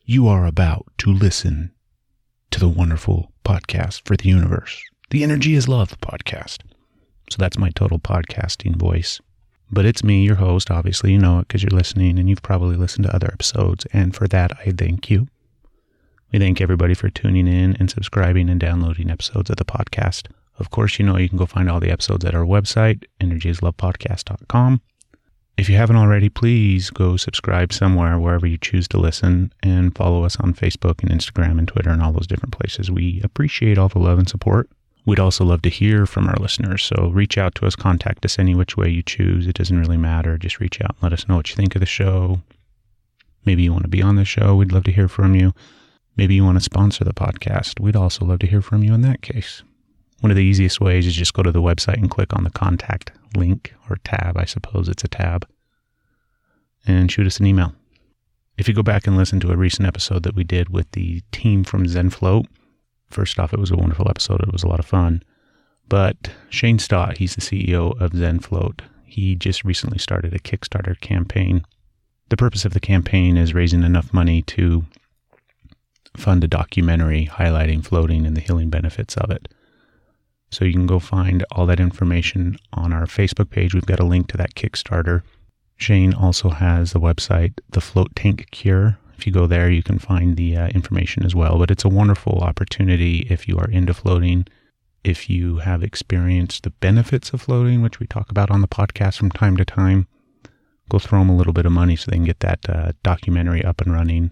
You are about to listen to the wonderful podcast for the universe, the Energy is Love podcast. So that's my total podcasting voice. But it's me, your host. Obviously, you know it because you're listening and you've probably listened to other episodes. And for that, I thank you. We thank everybody for tuning in and subscribing and downloading episodes of the podcast. Of course, you know you can go find all the episodes at our website, energyislovepodcast.com. If you haven't already, please go subscribe somewhere, wherever you choose to listen, and follow us on Facebook and Instagram and Twitter and all those different places. We appreciate all the love and support. We'd also love to hear from our listeners, so reach out to us, contact us any which way you choose. It doesn't really matter. Just reach out and let us know what you think of the show. Maybe you want to be on the show. We'd love to hear from you. Maybe you want to sponsor the podcast. We'd also love to hear from you in that case. One of the easiest ways is just go to the website and click on the contact link or tab. I suppose it's a tab. And shoot us an email. If you go back and listen to a recent episode that we did with the team from ZenFloat, first off, it was a wonderful episode. It was a lot of fun. But Shane Stott, he's the CEO of ZenFloat. He just recently started a Kickstarter campaign. The purpose of the campaign is raising enough money to fund a documentary highlighting floating and the healing benefits of it. So you can go find all that information on our Facebook page. We've got a link to that Kickstarter. Shane also has the website, The Float Tank Cure. If you go there, you can find the information as well. But it's a wonderful opportunity if you are into floating, if you have experienced the benefits of floating, which we talk about on the podcast from time to time. Go throw them a little bit of money so they can get that documentary up and running.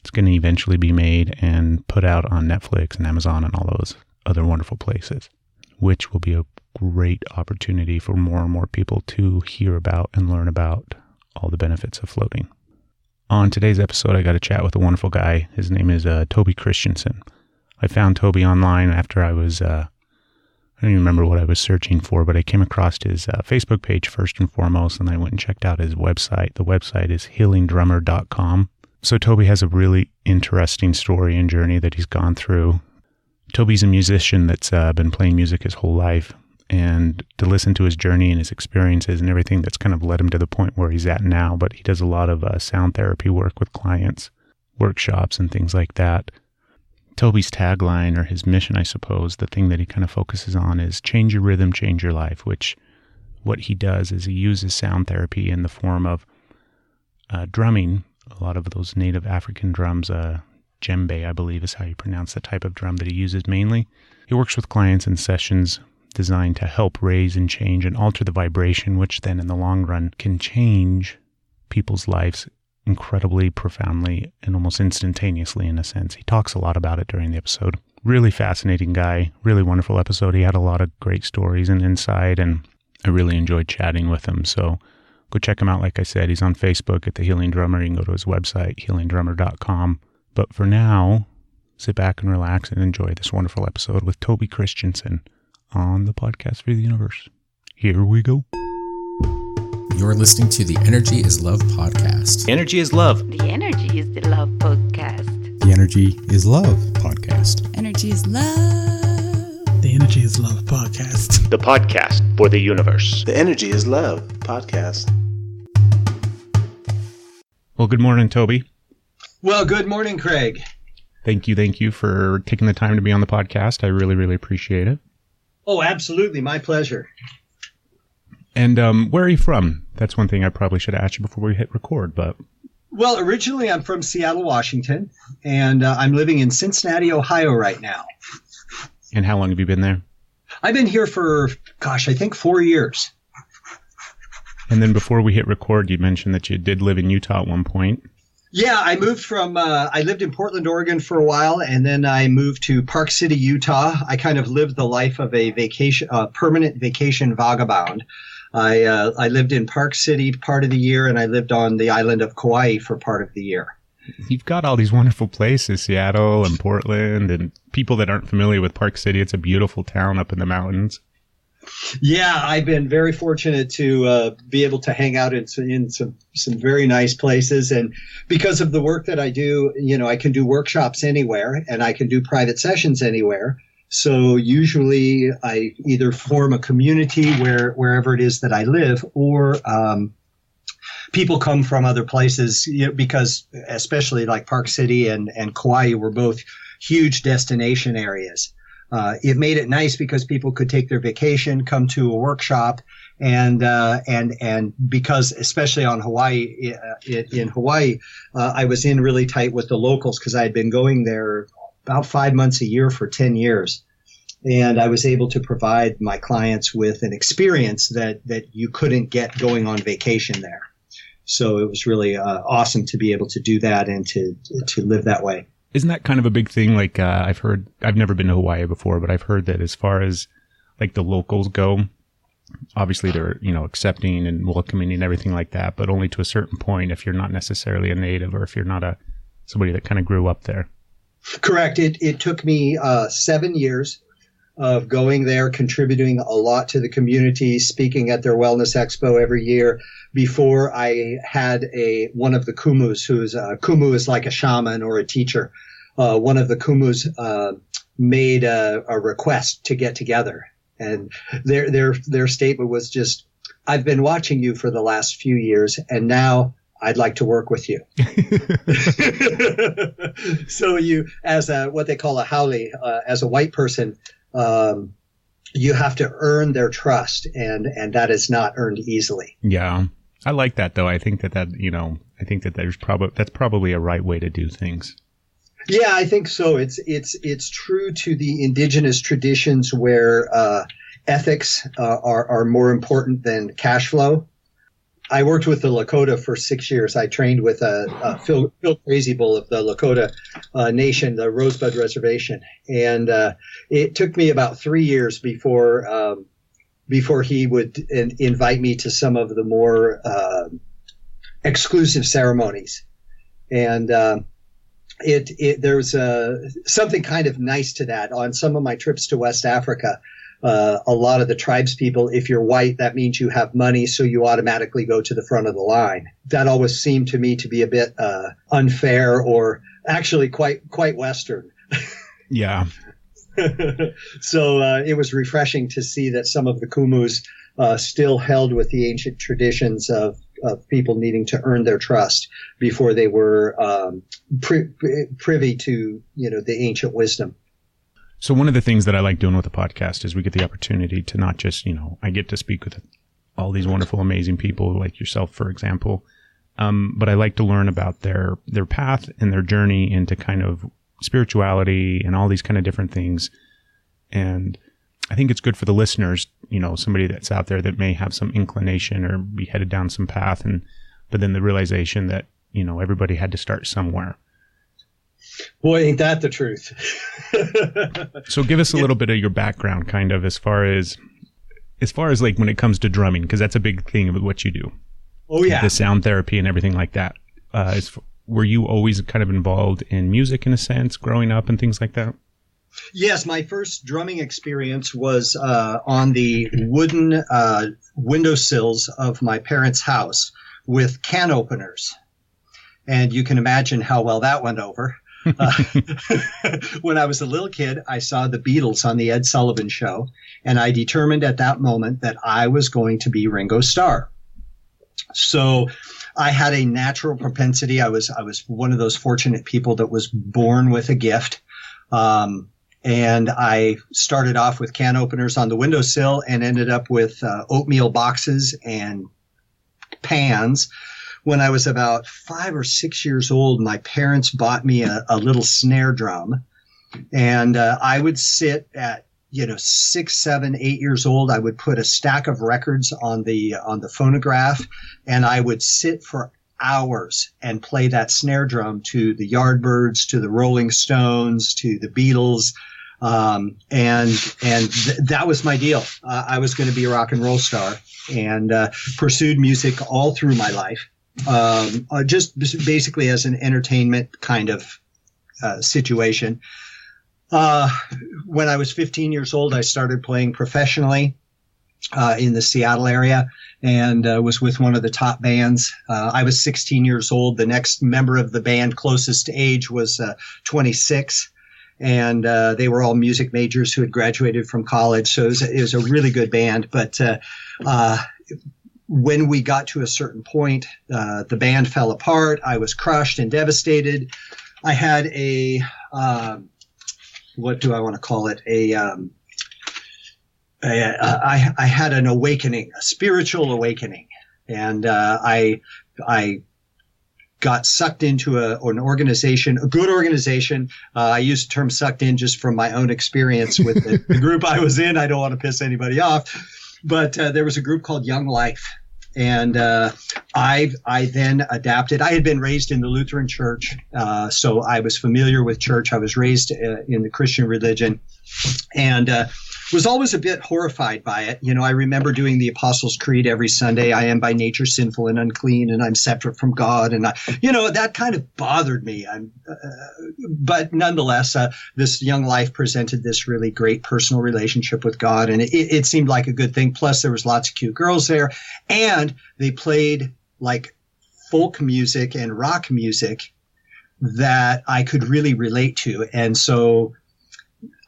It's going to eventually be made and put out on Netflix and Amazon and all those other wonderful places, which will be a great opportunity for more and more people to hear about and learn about all the benefits of floating. On today's episode, I got to chat with a wonderful guy. His name is Toby Christensen. I found Toby online after I was, I don't even remember what I was searching for, but I came across his Facebook page first and foremost, and I went and checked out his website. The website is healingdrummer.com. So Toby has a really interesting story and journey that he's gone through. Toby's a musician that's been playing music his whole life, and to listen to his journey and his experiences and everything that's kind of led him to the point where he's at now. But he does a lot of sound therapy work with clients, workshops, and things like that. Toby's tagline, or his mission, I suppose, the thing that he kind of focuses on is change your rhythm, change your life, which what he does is he uses sound therapy in the form of drumming. A lot of those native African drums, djembe, I believe is how you pronounce the type of drum that he uses mainly. He works with clients in sessions designed to help raise and change and alter the vibration, which then in the long run can change people's lives incredibly, profoundly, and almost instantaneously in a sense. He talks a lot about it during the episode. Really fascinating guy, really wonderful episode. He had a lot of great stories and insight, and I really enjoyed chatting with him. So go check him out. Like I said, he's on Facebook at The Healing Drummer. You can go to his website, healingdrummer.com. But for now, sit back and relax and enjoy this wonderful episode with Toby Christensen on the podcast for the universe. Here we go. You're listening to the Energy is Love podcast. Energy is Love. The Energy is the Love podcast. The Energy is Love podcast. Energy is Love. The Energy is Love podcast. The podcast for the universe. The Energy is Love podcast. Well, good morning, Toby. Well, good morning, Craig. Thank you for taking the time to be on the podcast. I really, really appreciate it. Oh, absolutely. My pleasure. And where are you from? That's one thing I probably should have asked you before we hit record, but... Well, originally I'm from Seattle, Washington, and I'm living in Cincinnati, Ohio right now. And how long have you been there? I've been here for, I think 4 years. And then before we hit record, you mentioned that you did live in Utah at one point. Yeah, I moved from, I lived in Portland, Oregon for a while, and then I moved to Park City, Utah. I kind of lived the life of a permanent vacation vagabond. I lived in Park City part of the year, and I lived on the island of Kauai for part of the year. You've got all these wonderful places, Seattle and Portland, and people that aren't familiar with Park City, it's a beautiful town up in the mountains. Yeah, I've been very fortunate to be able to hang out in some very nice places. And because of the work that I do, I can do workshops anywhere and I can do private sessions anywhere. So usually I either form a community wherever it is that I live, or people come from other places, because especially like Park City and Kauai were both huge destination areas. It made it nice because people could take their vacation, come to a workshop, and because especially on Hawaii, in Hawaii, I was in really tight with the locals because I had been going there about 5 months a year for 10 years. And I was able to provide my clients with an experience that you couldn't get going on vacation there. So it was really awesome to be able to do that and to live that way. Isn't that kind of a big thing? Like I've never been to Hawaii before, but I've heard that as far as like the locals go, obviously they're, accepting and welcoming and everything like that, but only to a certain point if you're not necessarily a native or if you're not somebody that kind of grew up there. Correct. It took me 7 years of going there, contributing a lot to the community, speaking at their wellness expo every year before I had one of the kumus, kumu is like a shaman or a teacher. One of the kumus made a request to get together, and their statement was just, "I've been watching you for the last few years, and now I'd like to work with you." So you, as what they call a haole, as a white person, you have to earn their trust, and that is not earned easily. Yeah. I like that though. I think that I think that that's probably a right way to do things. Yeah, I think so. It's true to the indigenous traditions where ethics are more important than cash flow. I worked with the Lakota for 6 years. I trained with Phil Crazybull of the Lakota Nation, the Rosebud Reservation, and it took me about 3 years before he would invite me to some of the more exclusive ceremonies. And there's something kind of nice to that. On some of my trips to West Africa, a lot of the tribes people, if you're white, that means you have money, so you automatically go to the front of the line. That always seemed to me to be a bit unfair, or actually quite Western. Yeah. So it was refreshing to see that some of the kumus still held with the ancient traditions of people needing to earn their trust before they were privy to the ancient wisdom. So one of the things that I like doing with the podcast is we get the opportunity to not just, I get to speak with all these wonderful, amazing people like yourself, for example. But I like to learn about their path and their journey into kind of spirituality and all these kind of different things. And I think it's good for the listeners, somebody that's out there that may have some inclination or be headed down some path, but then the realization that, everybody had to start somewhere. Boy, ain't that the truth. So give us a little bit of your background, kind of, as far as like when it comes to drumming, because that's a big thing of what you do. Oh, yeah. The sound therapy and everything like that. Were you always kind of involved in music in a sense, growing up and things like that? Yes, my first drumming experience was on the wooden windowsills of my parents' house with can openers. And you can imagine how well that went over. When I was a little kid, I saw the Beatles on the Ed Sullivan Show, and I determined at that moment that I was going to be Ringo Starr. So I had a natural propensity. I was one of those fortunate people that was born with a gift. And I started off with can openers on the windowsill and ended up with oatmeal boxes and pans. When I was about 5 or 6 years old, my parents bought me a little snare drum, and I would sit at 6, 7, 8 years old. I would put a stack of records on the phonograph, and I would sit for hours and play that snare drum to the Yardbirds, to the Rolling Stones, to the Beatles. That was my deal. I was going to be a rock and roll star, and pursued music all through my life. Just basically as an entertainment kind of situation. When I was 15 years old, I started playing professionally in the Seattle area, and was with one of the top bands. I was 16 years old. The next member of the band closest to age was 26, and they were all music majors who had graduated from college. So it was a really good band. But when we got to a certain point, the band fell apart. I was crushed and devastated. I had a, what do I want to call it? I had an awakening, a spiritual awakening. And I got sucked into an organization, a good organization. I use the term sucked in just from my own experience with the group I was in. I don't want to piss anybody off. But there was a group called Young Life. And I then adapted. I had been raised in the Lutheran Church, so I was familiar with church. I was raised in the Christian religion, and was always a bit horrified by it. I remember doing the Apostles' Creed every Sunday. I am by nature sinful and unclean, and I'm separate from God. And that kind of bothered me. But nonetheless, this Young Life presented this really great personal relationship with God, and it seemed like a good thing. Plus, there was lots of cute girls there, and they played like folk music and rock music that I could really relate to. And so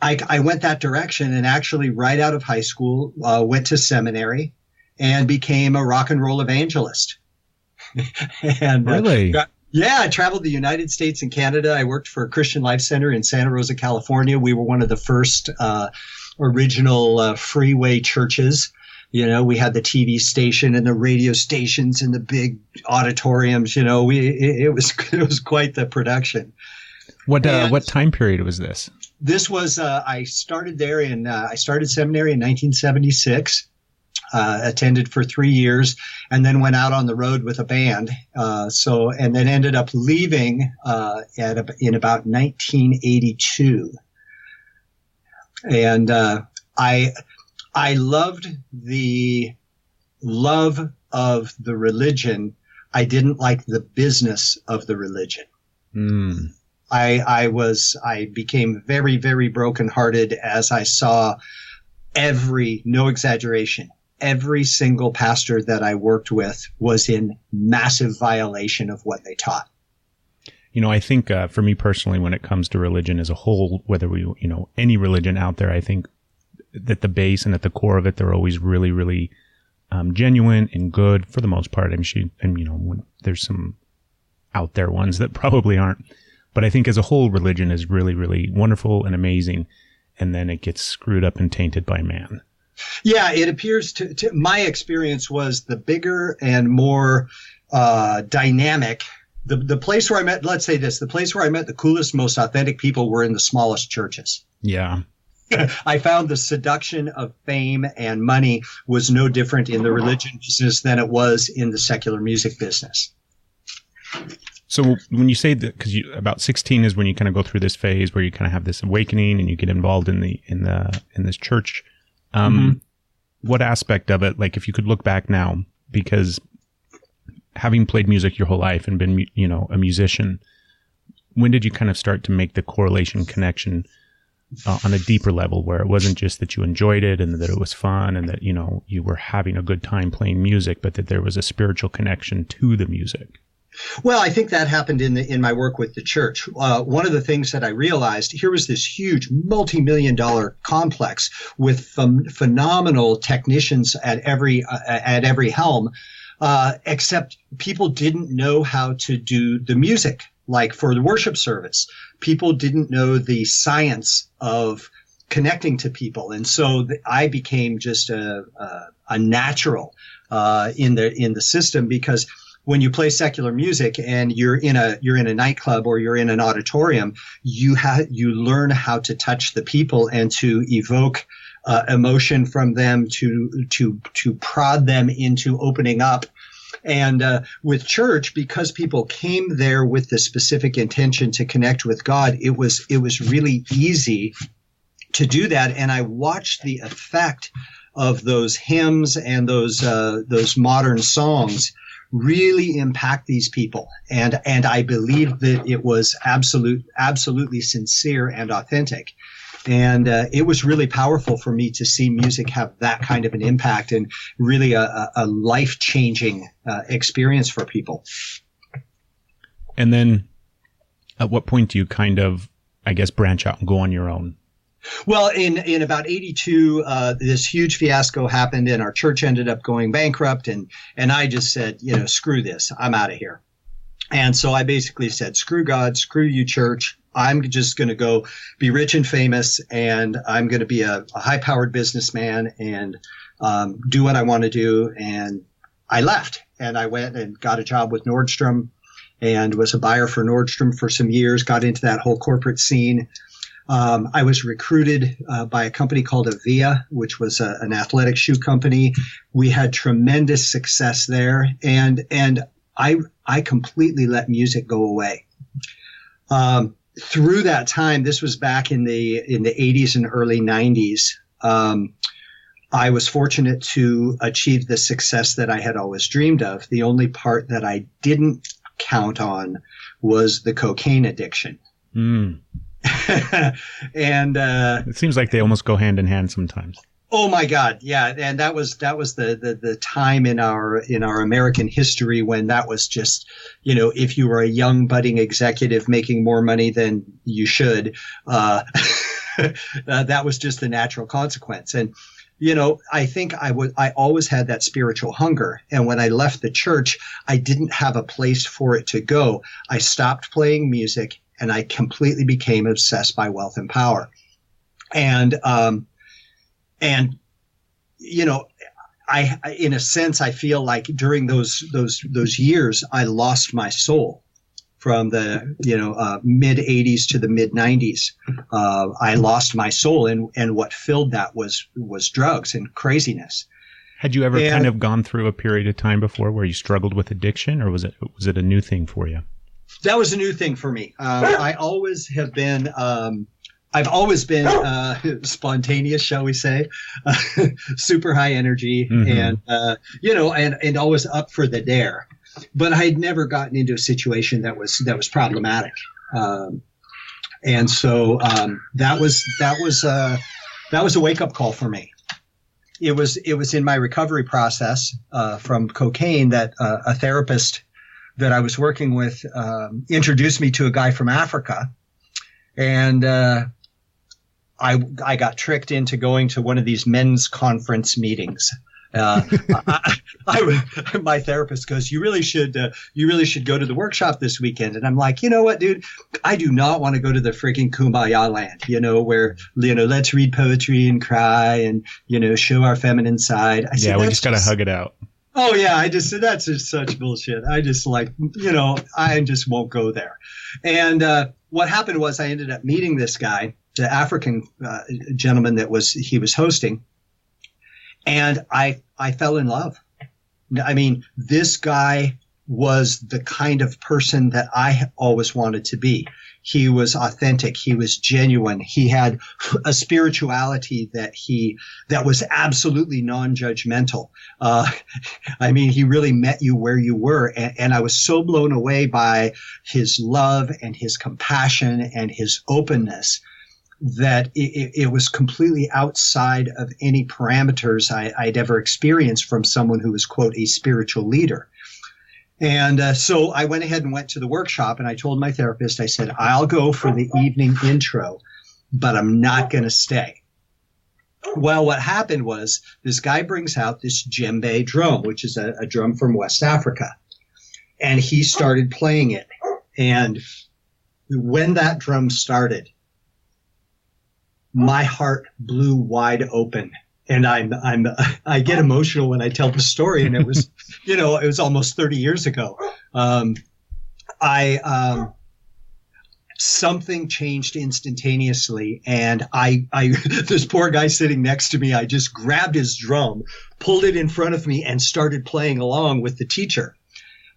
I went that direction, and actually right out of high school, went to seminary and became a rock and roll evangelist. And really? I traveled the United States and Canada. I worked for a Christian Life Center in Santa Rosa, California. We were one of the first original freeway churches. We had the TV station and the radio stations and the big auditoriums. It was quite the production. What time period was this? This was I started there I started seminary in 1976. Attended for 3 years, and then went out on the road with a band. And then ended up leaving in about 1982. And I loved the love of the religion. I didn't like the business of the religion. Mm. I became very, very brokenhearted as I saw no exaggeration, every single pastor that I worked with was in massive violation of what they taught. I think for me personally, when it comes to religion as a whole, whether any religion out there, I think that the base and at the core of it, they're always really, really genuine and good for the most part. When there's some out there ones that probably aren't. But I think as a whole, religion is really, really wonderful and amazing. And then it gets screwed up and tainted by man. Yeah, it appears to my experience was the bigger and more dynamic. The place where I met, let's say this, the place where I met the coolest, most authentic people were in the smallest churches. Yeah. I found the seduction of fame and money was no different in the religion business than it was in the secular music business. So when you say that, because about 16 is when you kind of go through this phase where you kind of have this awakening and you get involved in this church. What aspect of it, like if you could look back now, because having played music your whole life and been, a musician, when did you kind of start to make the correlation connection on a deeper level where it wasn't just that you enjoyed it and that it was fun and that, you were having a good time playing music, but that there was a spiritual connection to the music? Well, I think that happened in my work with the church. One of the things that I realized, here was this huge multi-million-dollar complex with phenomenal technicians at every helm, except people didn't know how to do the music. Like for the worship service, people didn't know the science of connecting to people, and so I became just a natural in the system, because when you play secular music and you're in a nightclub or you're in an auditorium, you learn how to touch the people and to evoke emotion from them, to prod them into opening up. And with church, because people came there with the specific intention to connect with God, it was really easy to do that. And I watched the effect of those hymns and those modern songs really impact these people. And I believe that it was absolutely sincere and authentic. And it was really powerful for me to see music have that kind of an impact, and really a life-changing experience for people. And then at what point do you kind of, I guess, branch out and go on your own? Well, in about 82, this huge fiasco happened and our church ended up going bankrupt. And I just said, screw this. I'm out of here. And so I basically said, screw God, screw you, church. I'm just going to go be rich and famous, and I'm going to be a high-powered businessman and do what I want to do. And I left, and I went and got a job with Nordstrom and was a buyer for Nordstrom for some years, got into that whole corporate scene. I was recruited by a company called Avia, which was an athletic shoe company. We had tremendous success there, and I completely let music go away. Through that time, this was back in the 80s and early 90s. I was fortunate to achieve the success that I had always dreamed of. The only part that I didn't count on was the cocaine addiction. Mm. And it seems like they almost go hand in hand sometimes. Oh my God, yeah, and that was the time in our American history when that was just, if you were a young budding executive making more money than you should, that was just the natural consequence. And I think I always had that spiritual hunger, and when I left the church, I didn't have a place for it to go. I stopped playing music, and I completely became obsessed by wealth and power, and I, in a sense, I feel like during those years, I lost my soul from the, mid 80s to the mid 90s. I lost my soul, and what filled that was drugs and craziness. Had you ever kind of gone through a period of time before where you struggled with addiction, or was it a new thing for you? That was a new thing for me. I've always been spontaneous, shall we say, super high energy, mm-hmm. and always up for the dare. But I had never gotten into a situation that was problematic, and so that was a wake up call for me. It was in my recovery process from cocaine that a therapist that I was working with introduced me to a guy from Africa, and I got tricked into going to one of these men's conference meetings. My therapist goes, you really should go to the workshop this weekend. And I'm like, you know what, dude, I do not want to go to the freaking Kumbaya land, where, let's read poetry and cry and, show our feminine side. I said, we just got to hug it out. Oh yeah. That's just such bullshit. I just I just won't go there. And, what happened was I ended up meeting this guy, the African gentleman he was hosting. And I fell in love. I mean, this guy was the kind of person that I always wanted to be. He was authentic. He was genuine. He had a spirituality that was absolutely non-judgmental. He really met you where you were. And I was so blown away by his love and his compassion and his openness that it was completely outside of any parameters I'd ever experienced from someone who was, quote, a spiritual leader. And so I went ahead and went to the workshop, and I told my therapist, I said, I'll go for the evening intro, but I'm not going to stay. Well, what happened was this guy brings out this djembe drum, which is a drum from West Africa, and he started playing it. And when that drum started, my heart blew wide open, and I get emotional when I tell the story. And it was, it was almost 30 years ago. Something changed instantaneously, and I this poor guy sitting next to me, I just grabbed his drum, pulled it in front of me, and started playing along with the teacher.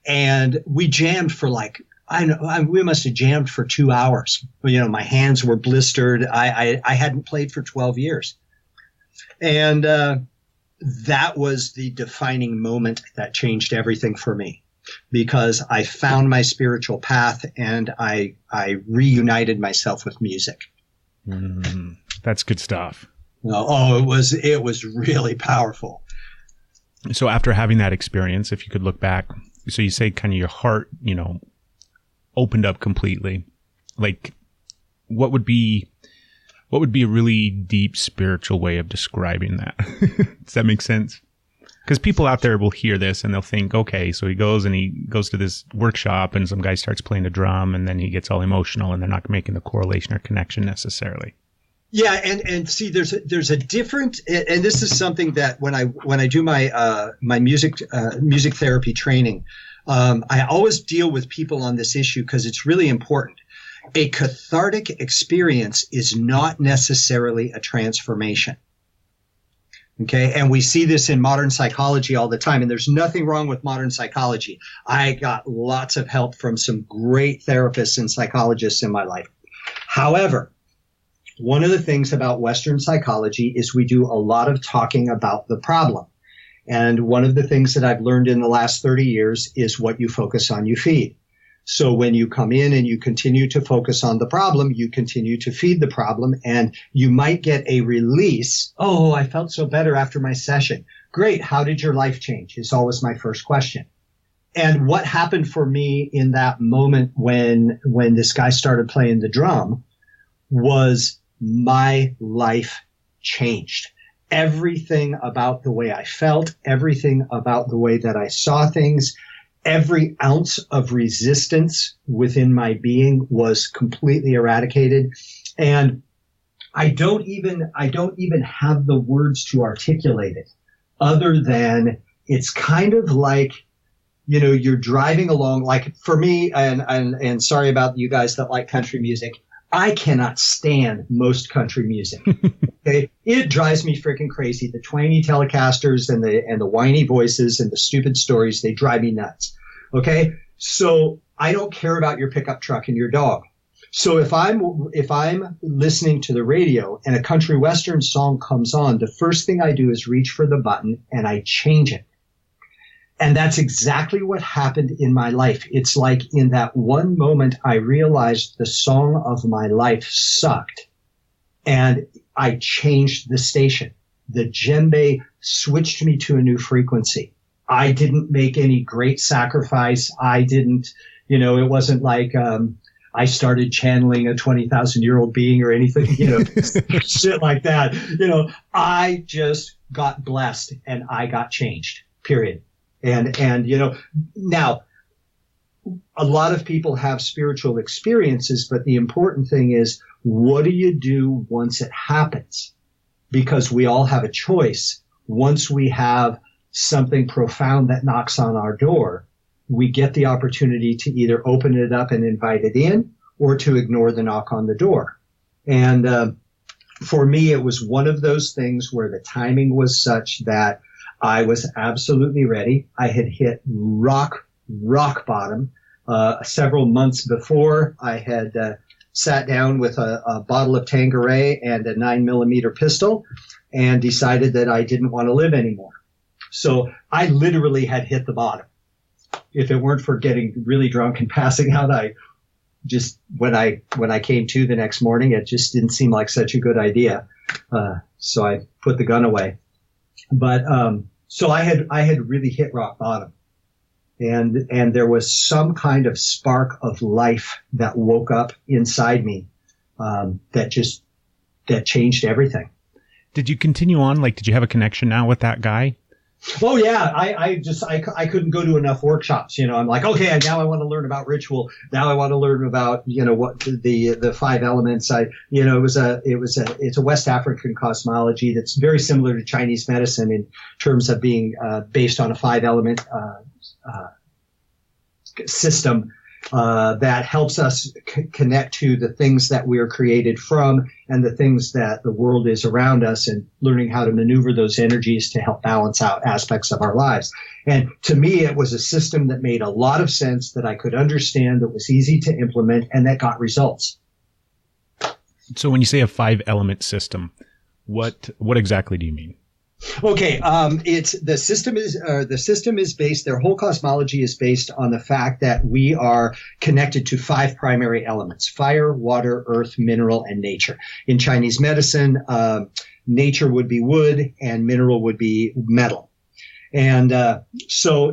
And we jammed for we must have jammed for 2 hours. My hands were blistered. I hadn't played for 12 years. And that was the defining moment that changed everything for me, because I found my spiritual path and I reunited myself with music. That's good stuff. Oh, it was really powerful. So after having that experience, if you could look back, so you say kind of your heart, opened up completely. Like, what would be What would be a really deep spiritual way of describing that? Does that make sense? Because people out there will hear this and they'll think, okay, so he goes to this workshop and some guy starts playing a drum and then he gets all emotional and they're not making the correlation or connection necessarily. Yeah, and see, there's a different, and this is something that when I do my my music therapy training, I always deal with people on this issue because it's really important. A cathartic experience is not necessarily a transformation. Okay, and we see this in modern psychology all the time, and there's nothing wrong with modern psychology. I got lots of help from some great therapists and psychologists in my life. However, one of the things about Western psychology is we do a lot of talking about the problem. And one of the things that I've learned in the last 30 years is what you focus on, you feed. So when you come in and you continue to focus on the problem, you continue to feed the problem, and you might get a release. Oh, I felt so better after my session. Great. How did your life change? Is always my first question. And what happened for me in that moment when this guy started playing the drum was my life changed. Everything about the way I felt, everything about the way that I saw things, every ounce of resistance within my being was completely eradicated. And I don't even have the words to articulate it other than it's kind of like, you know, you're driving along, like for me, and sorry about you guys that like country music, I cannot stand most country music. Okay? It drives me freaking crazy. The twangy Telecasters and the whiny voices and the stupid stories, they drive me nuts. Okay? So I don't care about your pickup truck and your dog. So if I'm listening to the radio and a country western song comes on, the first thing I do is reach for the button and I change it. And that's exactly what happened in my life. It's like in that one moment, I realized the song of my life sucked. And I changed the station. The djembe switched me to a new frequency. I didn't make any great sacrifice. I didn't, you know, it wasn't like I started channeling a 20,000-year-old being or anything, you know, shit like that. You know, I just got blessed and I got changed, period. And, you know, now a lot of people have spiritual experiences, but the important thing is, what do you do once it happens? Because we all have a choice. Once we have something profound that knocks on our door, we get the opportunity to either open it up and invite it in or to ignore the knock on the door. And, for me, it was one of those things where the timing was such that I was absolutely ready. I had hit rock bottom. Several months before, I had sat down with a bottle of Tanqueray and a 9mm pistol and decided that I didn't want to live anymore. So I literally had hit the bottom. If it weren't for getting really drunk and passing out, I just, when I came to the next morning, it just didn't seem like such a good idea. So I put the gun away. But, so I had really hit rock bottom, and there was some kind of spark of life that woke up inside me, that changed everything. Did you continue on? Like, did you have a connection now with that guy? Oh yeah, I couldn't go to enough workshops. You know, I'm like, okay, now I want to learn about ritual. Now I want to learn about, you know, what the 5 elements. It's a West African cosmology that's very similar to Chinese medicine in terms of being based on a 5 element system that helps us connect to the things that we are created from and the things that the world is around us, and learning how to maneuver those energies to help balance out aspects of our lives. And to me, it was a system that made a lot of sense, that I could understand, that was easy to implement, and that got results. So when you say a 5 element system, what exactly do you mean? Okay, the system is based, their whole cosmology is based on the fact that we are connected to 5 primary elements: fire, water, earth, mineral, and nature. In Chinese medicine, nature would be wood and mineral would be metal. And so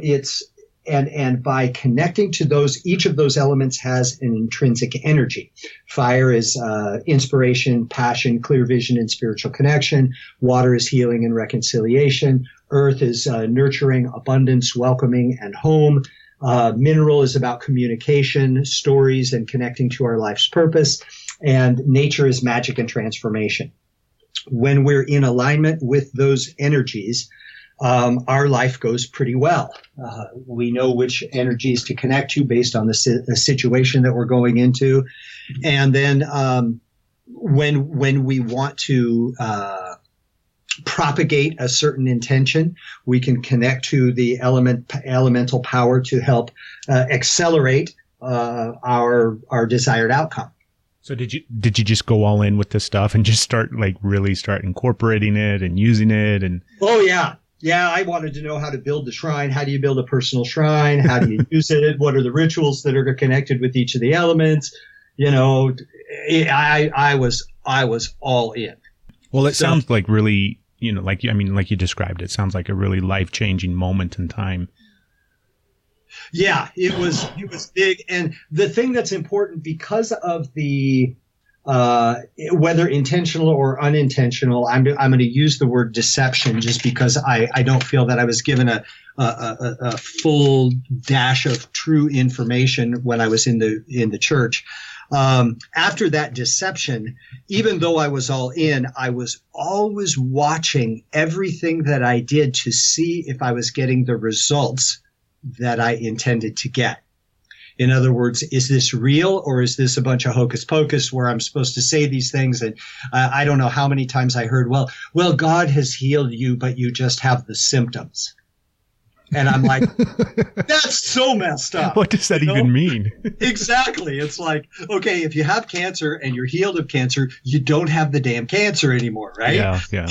and by connecting to those, each of those elements has an intrinsic energy. Fire is inspiration, passion, clear vision, and spiritual connection. Water is healing and reconciliation. Earth is nurturing, abundance, welcoming, and home. Mineral is about communication, stories, and connecting to our life's purpose. And nature is magic and transformation. When we're in alignment with those energies, our life goes pretty well. We know which energies to connect to based on the situation that we're going into. And then when we want to propagate a certain intention, we can connect to the elemental power to help accelerate our desired outcome. So did you just go all in with this stuff and just really start incorporating it and using it? And oh yeah. Yeah, I wanted to know how to build the shrine. How do you build a personal shrine? How do you use it? What are the rituals that are connected with each of the elements? You know, I was all in. Well, it sounds like really, like you described, it sounds like a really life-changing moment in time. Yeah, it was big. And the thing that's important, because of the whether intentional or unintentional, I'm going to use the word deception just because I don't feel that I was given a full dash of true information when I was in the church. After that deception, even though I was all in, I was always watching everything that I did to see if I was getting the results that I intended to get. In other words, is this real, or is this a bunch of hocus pocus where I'm supposed to say these things? And I don't know how many times I heard, well, God has healed you, but you just have the symptoms. And I'm like, that's so messed up. What does that even mean? Exactly. It's like, okay, if you have cancer and you're healed of cancer, you don't have the damn cancer anymore, right? Yeah.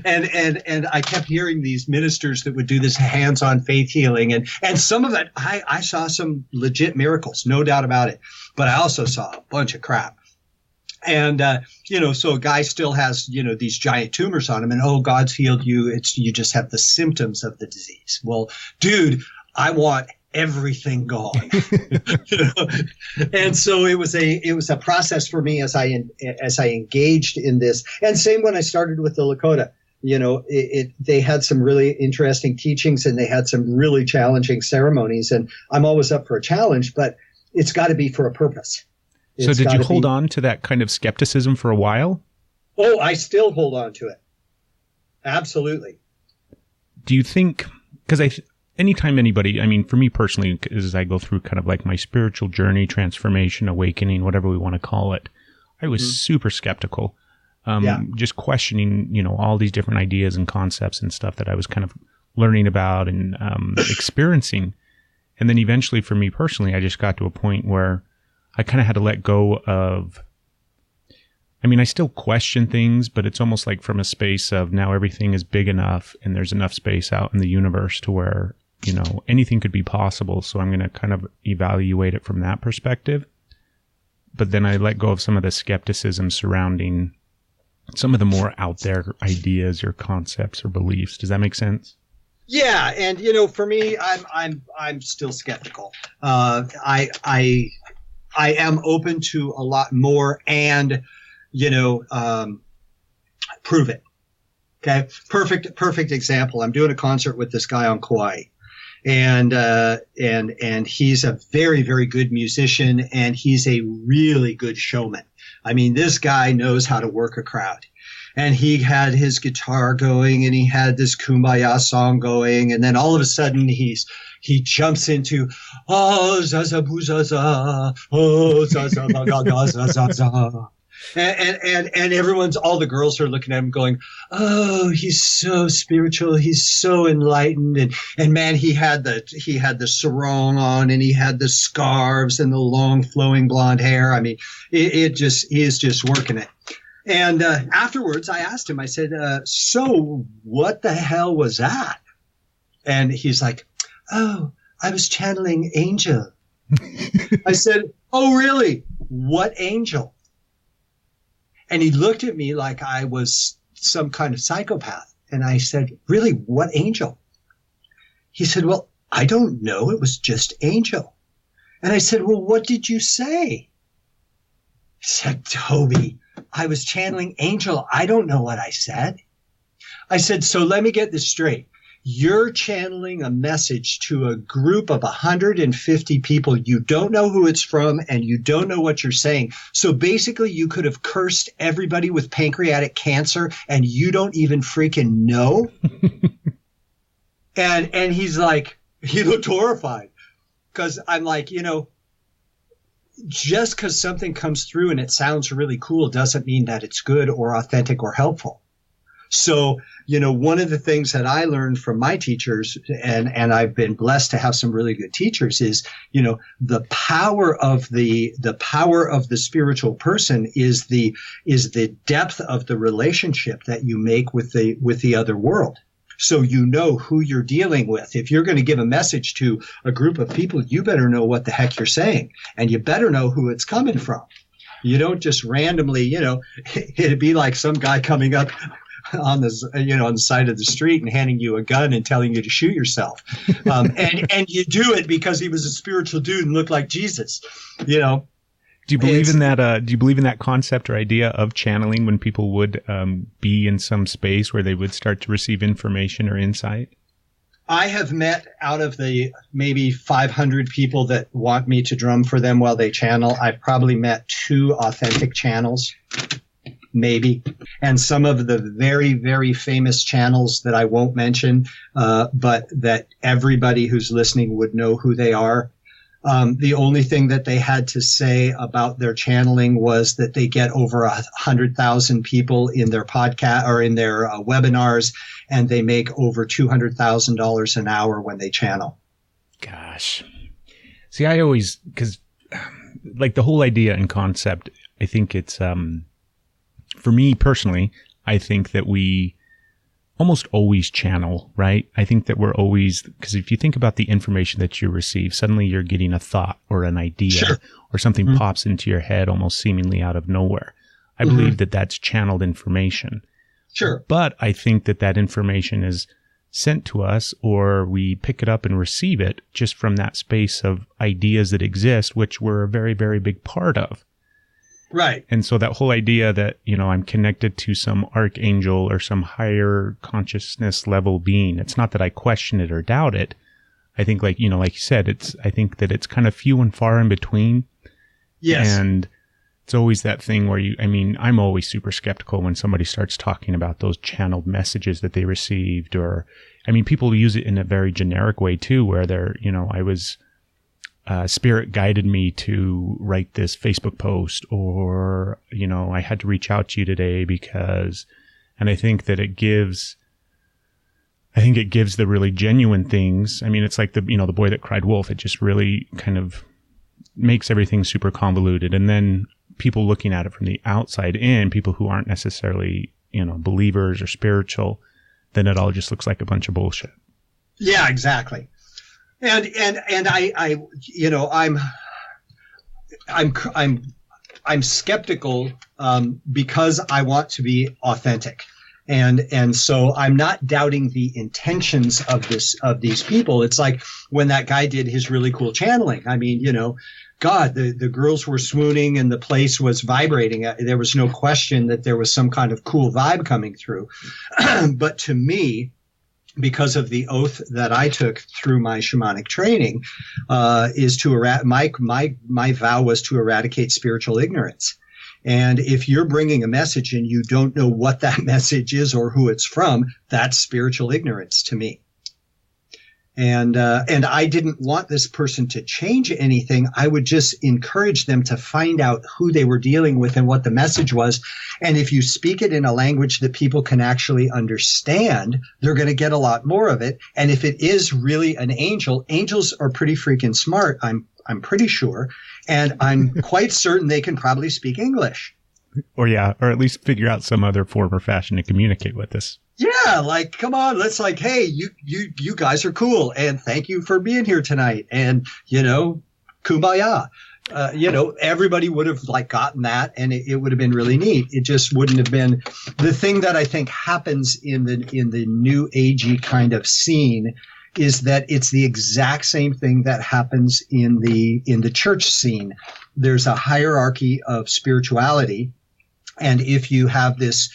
And I kept hearing these ministers that would do this hands-on faith healing. And some of it, I saw some legit miracles, no doubt about it. But I also saw a bunch of crap. And, so a guy still has, these giant tumors on him, and, oh, God's healed you. You just have the symptoms of the disease. Well, dude, I want everything gone. And so it was a process for me as I engaged in this. And same when I started with the Lakota. They had some really interesting teachings, and they had some really challenging ceremonies. And I'm always up for a challenge, but it's got to be for a purpose. So did you hold on to that kind of skepticism for a while? Oh, I still hold on to it. Absolutely. Do you think, because anytime anybody, for me personally, as I go through kind of like my spiritual journey, transformation, awakening, whatever we want to call it, I was super skeptical. Just questioning, all these different ideas and concepts and stuff that I was kind of learning about and experiencing. And then eventually for me personally, I just got to a point where I kind of had to let go of, I still question things, but it's almost like from a space of now everything is big enough and there's enough space out in the universe to where, anything could be possible. So I'm going to kind of evaluate it from that perspective. But then I let go of some of the skepticism surrounding some of the more out there ideas or concepts or beliefs. Does that make sense? Yeah. And, for me, I'm still skeptical. I am open to a lot more and, prove it. Okay. Perfect example. I'm doing a concert with this guy on Kauai, and he's a very, very good musician, and he's a really good showman. This guy knows how to work a crowd. And he had his guitar going, and he had this Kumbaya song going, and then all of a sudden he jumps into, oh, zaza boo zaza, oh, zaza ga ga zaza. And all the girls are looking at him going, oh, he's so spiritual. He's so enlightened. And man, he had the sarong on, and he had the scarves and the long flowing blonde hair. He is just working it. And afterwards, I asked him, I said, so what the hell was that? And he's like, oh, I was channeling Angel. I said, oh, really? What angel? And he looked at me like I was some kind of psychopath. And I said, really, what angel? He said, well, I don't know. It was just Angel. And I said, well, what did you say? He said, Toby, I was channeling Angel. I don't know what I said. I said, so let me get this straight. You're channeling a message to a group of 150 people. You don't know who it's from and you don't know what you're saying. So basically you could have cursed everybody with pancreatic cancer and you don't even freaking know. And he's like, he looked horrified because I'm like, just because something comes through and it sounds really cool doesn't mean that it's good or authentic or helpful. So, one of the things that I learned from my teachers, and I've been blessed to have some really good teachers, is, the power of the spiritual person is the depth of the relationship that you make with the other world. So you know who you're dealing with. If you're going to give a message to a group of people, you better know what the heck you're saying, and you better know who it's coming from. You don't just randomly, it'd be like some guy coming up on the side of the street and handing you a gun and telling you to shoot yourself. And you do it because he was a spiritual dude and looked like Jesus, Do you believe in that? Do you believe in that concept or idea of channeling when people would be in some space where they would start to receive information or insight? I have met, out of the maybe 500 people that want me to drum for them while they channel, I've probably met 2 authentic channels. Maybe. And some of the very, very famous channels that I won't mention, but that everybody who's listening would know who they are. The only thing that they had to say about their channeling was that they get over 100,000 people in their podcast or in their webinars, and they make over $200,000 an hour when they channel. Gosh. See, I always, because like the whole idea and concept, I think it's, for me personally, I think that we almost always channel, right? I think that we're always, because if you think about the information that you receive, suddenly you're getting a thought or an idea or something pops into your head almost seemingly out of nowhere. I believe that that's channeled information. Sure. But I think that that information is sent to us, or we pick it up and receive it just from that space of ideas that exist, which we're a very, very big part of. Right. And so that whole idea that, I'm connected to some archangel or some higher consciousness level being, it's not that I question it or doubt it. I think like you said, I think that it's kind of few and far in between. Yes. And it's always that thing where I'm always super skeptical when somebody starts talking about those channeled messages that they received, or, people use it in a very generic way too, where they're, Spirit guided me to write this Facebook post, or, I had to reach out to you today because, and I think that it gives the really genuine things. It's like the boy that cried wolf. It just really kind of makes everything super convoluted. And then people looking at it from the outside in, people who aren't necessarily, believers or spiritual, then it all just looks like a bunch of bullshit. Yeah, exactly. And I'm skeptical because I want to be authentic, and so I'm not doubting the intentions of these people. It's like when that guy did his really cool channeling. God, the girls were swooning and the place was vibrating. There was no question that there was some kind of cool vibe coming through. But to me, because of the oath that I took through my shamanic training, is to my vow was to eradicate spiritual ignorance. And if you're bringing a message and you don't know what that message is or who it's from, that's spiritual ignorance to me. And I didn't want this person to change anything. I would just encourage them to find out who they were dealing with and what the message was. And if you speak it in a language that people can actually understand, they're going to get a lot more of it. And if it is really an angel, angels are pretty freaking smart. I'm pretty sure. And I'm quite certain they can probably speak English. Or at least figure out some other form or fashion to communicate with us. Yeah, like, come on, let's hey, you guys are cool, and thank you for being here tonight, and, kumbaya. Everybody would have gotten that, and it would have been really neat. It just wouldn't have been the thing that I think happens in the new agey kind of scene is that it's the exact same thing that happens in the church scene. There's a hierarchy of spirituality, and if you have this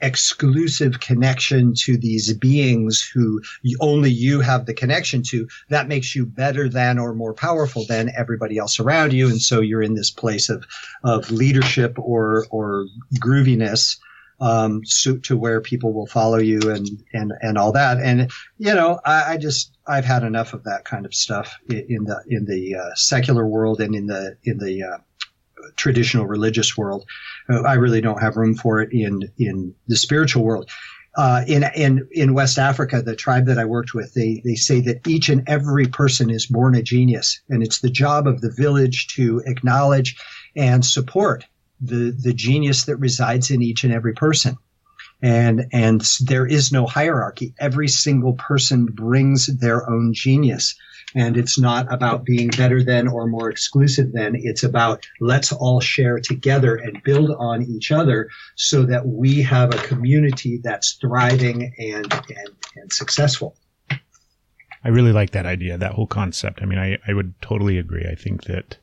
exclusive connection to these beings who only you have the connection to, that makes you better than or more powerful than everybody else around you. And so you're in this place of leadership or grooviness, so to where people will follow you and all that. And, I've had enough of that kind of stuff in the secular world and in the traditional religious world. I really don't have room for it in the spiritual world. In West Africa, the tribe that I worked with, they say that each and every person is born a genius, and it's the job of the village to acknowledge and support the genius that resides in each and every person. And there is no hierarchy. Every single person brings their own genius. And it's not about being better than or more exclusive than. It's about let's all share together and build on each other so that we have a community that's thriving and successful. I really like that idea, that whole concept. I mean, I would totally agree. I think that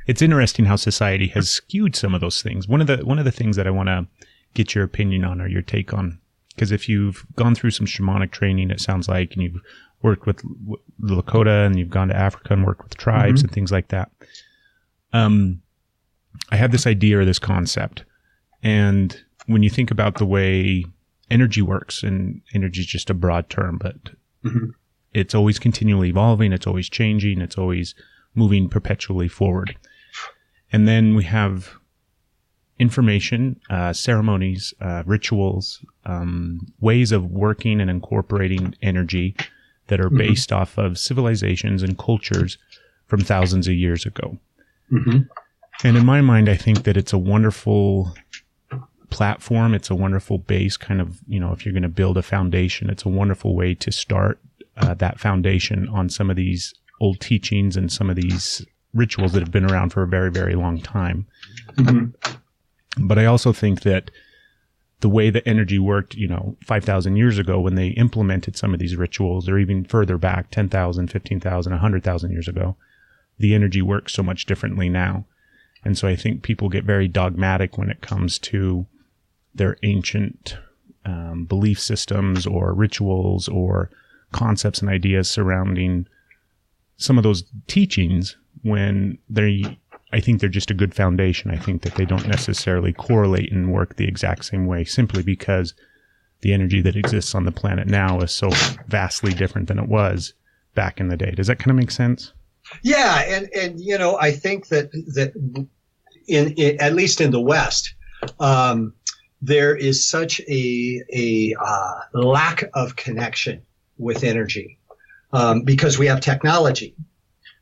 it's interesting how society has skewed some of those things. One of the things that I want to get your opinion on or your take on, because if you've gone through some shamanic training, it sounds like, and you've worked with the Lakota and you've gone to Africa and worked with tribes and things like that. I have this idea or this concept. And when you think about the way energy works, and energy is just a broad term, but it's always continually evolving. It's always changing. It's always moving perpetually forward. And then we have information, ceremonies, rituals, ways of working and incorporating energy that are based off of civilizations and cultures from thousands of years ago. And in my mind, I think that it's a wonderful platform. It's a wonderful base, kind of, if you're going to build a foundation, it's a wonderful way to start that foundation on some of these old teachings and some of these rituals that have been around for a very, very long time. But I also think that the way that energy worked, 5,000 years ago when they implemented some of these rituals, or even further back, 10,000, 15,000, 100,000 years ago, the energy works so much differently now. And so I think people get very dogmatic when it comes to their ancient belief systems or rituals or concepts and ideas surrounding some of those teachings, when I think they're just a good foundation. I think that they don't necessarily correlate and work the exact same way, simply because the energy that exists on the planet now is so vastly different than it was back in the day. Does that kind of make sense? Yeah, and I think that in at least in the West, there is such a lack of connection with energy because we have technology.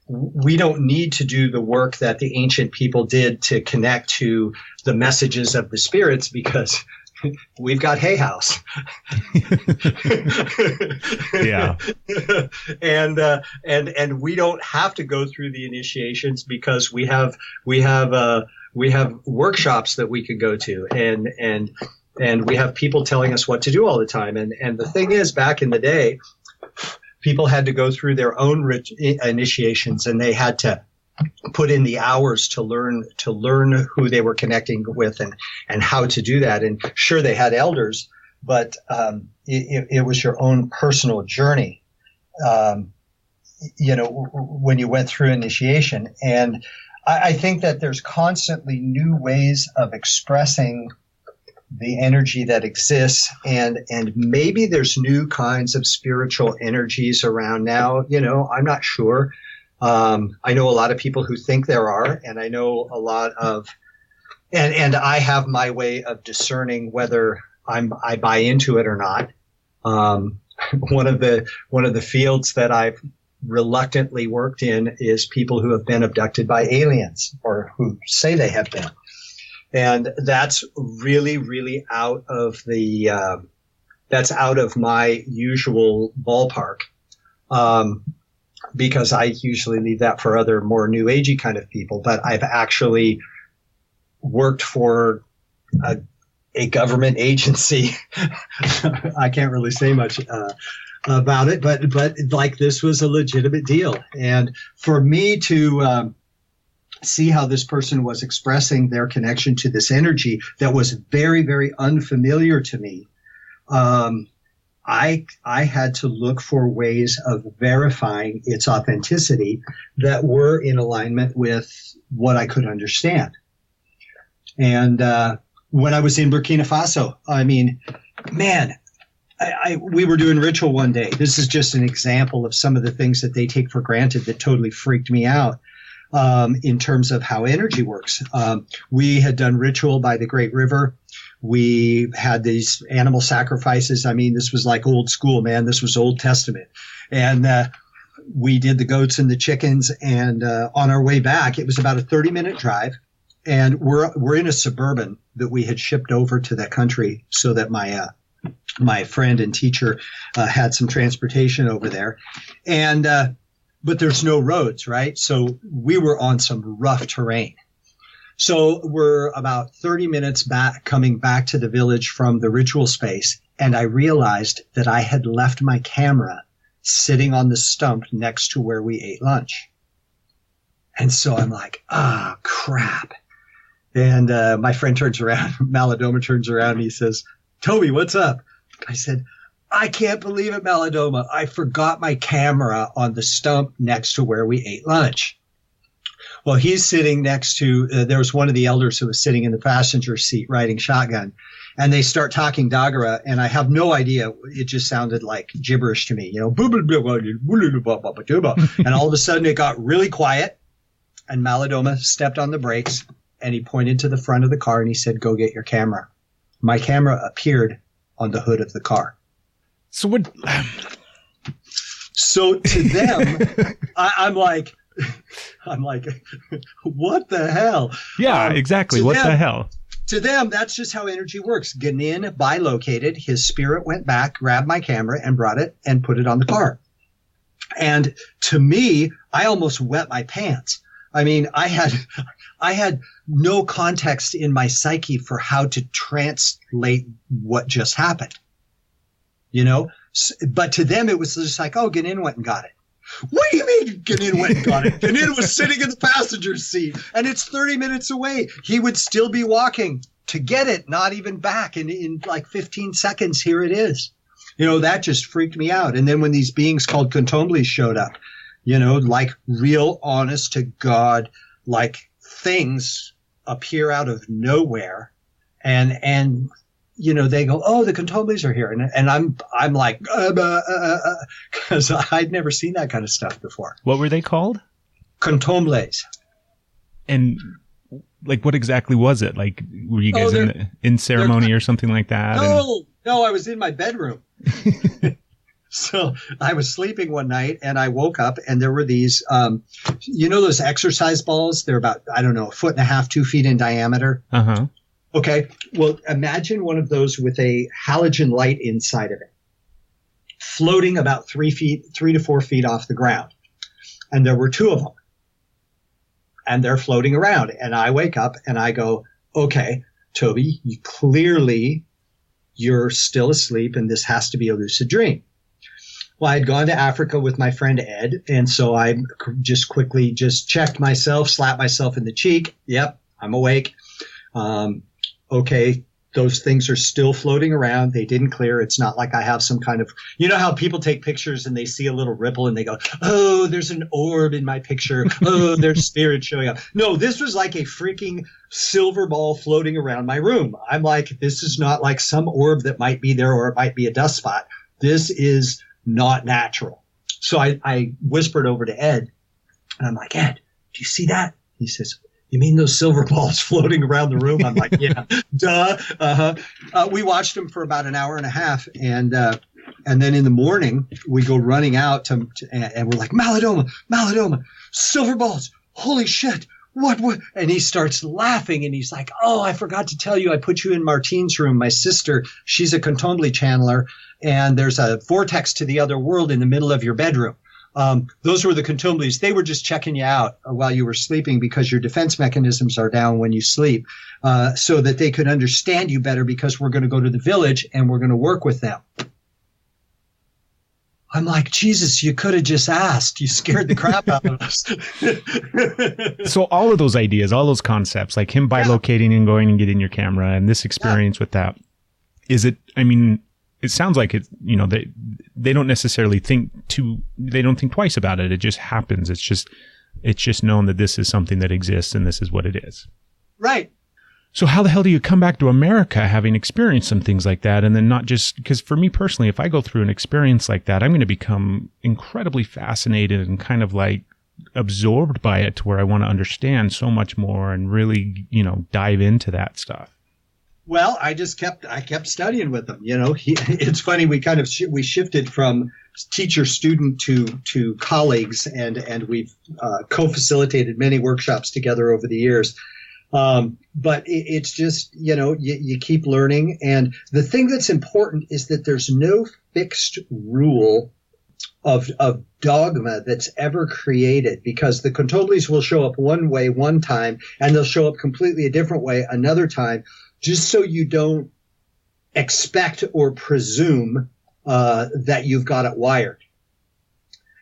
We don't need to do the work that the ancient people did to connect to the messages of the spirits because we've got Hay House. Yeah. And we don't have to go through the initiations because we have workshops that we can go to and we have people telling us what to do all the time. And the thing is, back in the day, people had to go through their own initiations, and they had to put in the hours to learn who they were connecting with and how to do that. And sure, they had elders, but it was your own personal journey, when you went through initiation. And I think that there's constantly new ways of expressing the energy that exists, and maybe there's new kinds of spiritual energies around now. I'm not sure. I know a lot of people who think there are, and I know a lot of, and I have my way of discerning whether I buy into it or not. One of the fields that I've reluctantly worked in is people who have been abducted by aliens, or who say they have been. And that's really, really out of my usual ballpark, because I usually leave that for other more new agey kind of people. But I've actually worked for a government agency. I can't really say much about it, but like this was a legitimate deal. And for me to see how this person was expressing their connection to this energy that was very, very unfamiliar to me, I had to look for ways of verifying its authenticity that were in alignment with what I could understand. And when I was in Burkina Faso, I mean, man, we were doing ritual one day. This is just an example of some of the things that they take for granted that totally freaked me out in terms of how energy works. We had done ritual by the Great River. We had these animal sacrifices. I mean, this was like old school, man. This was Old Testament. And we did the goats and the chickens. And on our way back, it was about a 30-minute drive. And we're in a Suburban that we had shipped over to that country so that my friend and teacher had some transportation over there. And but there's no roads, right? So we were on some rough terrain. So we're about 30 minutes back, coming back to the village from the ritual space, and I realized that I had left my camera sitting on the stump next to where we ate lunch. And so I'm like, crap. And my friend turns around, Malidoma turns around, and he says, Toby, what's up? I said, I can't believe it, Malidoma. I forgot my camera on the stump next to where we ate lunch. Well, he's sitting next to, there was one of the elders who was sitting in the passenger seat riding shotgun, and they start talking Dagara, and I have no idea. It just sounded like gibberish to me, you know, and all of a sudden it got really quiet, and Malidoma stepped on the brakes, and he pointed to the front of the car, and he said, go get your camera. My camera appeared on the hood of the car. So what? So to them, I'm like, what the hell? Yeah, exactly. What the hell? To them, that's just how energy works. Ganin bilocated. His spirit went back, grabbed my camera, and brought it and put it on the car. And to me, I almost wet my pants. I mean, I had no context in my psyche for how to translate what just happened. You know? But to them, it was just like, oh, Ganin went and got it. What do you mean Ganin went and got it? Ganin was sitting in the passenger seat, and it's 30 minutes away. He would still be walking to get it, not even back. And in like 15 seconds, here it is. You know, that just freaked me out. And then when these beings called Contomblis showed up, you know, like real honest to God, like things appear out of nowhere. And you know, they go, oh, the Contomblis are here. And I'm like, because I'd never seen that kind of stuff before. What were they called? Contomblis. And like, what exactly was it? Like, were you guys in ceremony or something like that? No, I was in my bedroom. So I was sleeping one night and I woke up and there were these, you know, those exercise balls? They're about, I don't know, 1.5 feet, 2 feet in diameter. Uh-huh. Okay. Well, imagine one of those with a halogen light inside of it, floating about 3 to 4 feet off the ground. And there were two of them. And they're floating around. And I wake up and I go, okay, Toby, you're still asleep and this has to be a lucid dream. Well, I had gone to Africa with my friend Ed. And so I just quickly checked myself, slapped myself in the cheek. Yep, I'm awake. Okay, those things are still floating around. They didn't clear. It's not like I have some kind of, you know how people take pictures and they see a little ripple and they go, oh, there's an orb in my picture. Oh, there's spirit showing up. No, this was like a freaking silver ball floating around my room. I'm like, this is not like some orb that might be there or it might be a dust spot. This is not natural. So I whispered over to Ed and I'm like, Ed, do you see that? He says, you mean those silver balls floating around the room? I'm like, yeah, duh. Uh-huh. We watched them for about an hour and a half. And then in the morning, we go running out and we're like, Malidoma, silver balls. Holy shit. What? And he starts laughing and he's like, oh, I forgot to tell you, I put you in Martine's room. My sister, she's a Contombli channeler. And there's a vortex to the other world in the middle of your bedroom. Those were the contumelies. They were just checking you out while you were sleeping because your defense mechanisms are down when you sleep, so that they could understand you better because we're going to go to the village and we're going to work with them. I'm like, Jesus, you could have just asked. You scared the crap out of us. So all of those ideas, all those concepts, like him bilocating and going and getting your camera and this experience with that, it sounds like it, they don't necessarily they don't think twice about it. It just happens. It's just known that this is something that exists and this is what it is. Right. So how the hell do you come back to America having experienced some things like that? And then not just, because for me personally, if I go through an experience like that, I'm going to become incredibly fascinated and kind of like absorbed by it to where I want to understand so much more and really, dive into that stuff. Well, I kept studying with him. It's funny. We shifted from teacher student to colleagues, and we've co-facilitated many workshops together over the years. But it's just, you keep learning. And the thing that's important is that there's no fixed rule of dogma that's ever created, because the contumelies will show up one way one time and they'll show up completely a different way another time, just so you don't expect or presume that you've got it wired.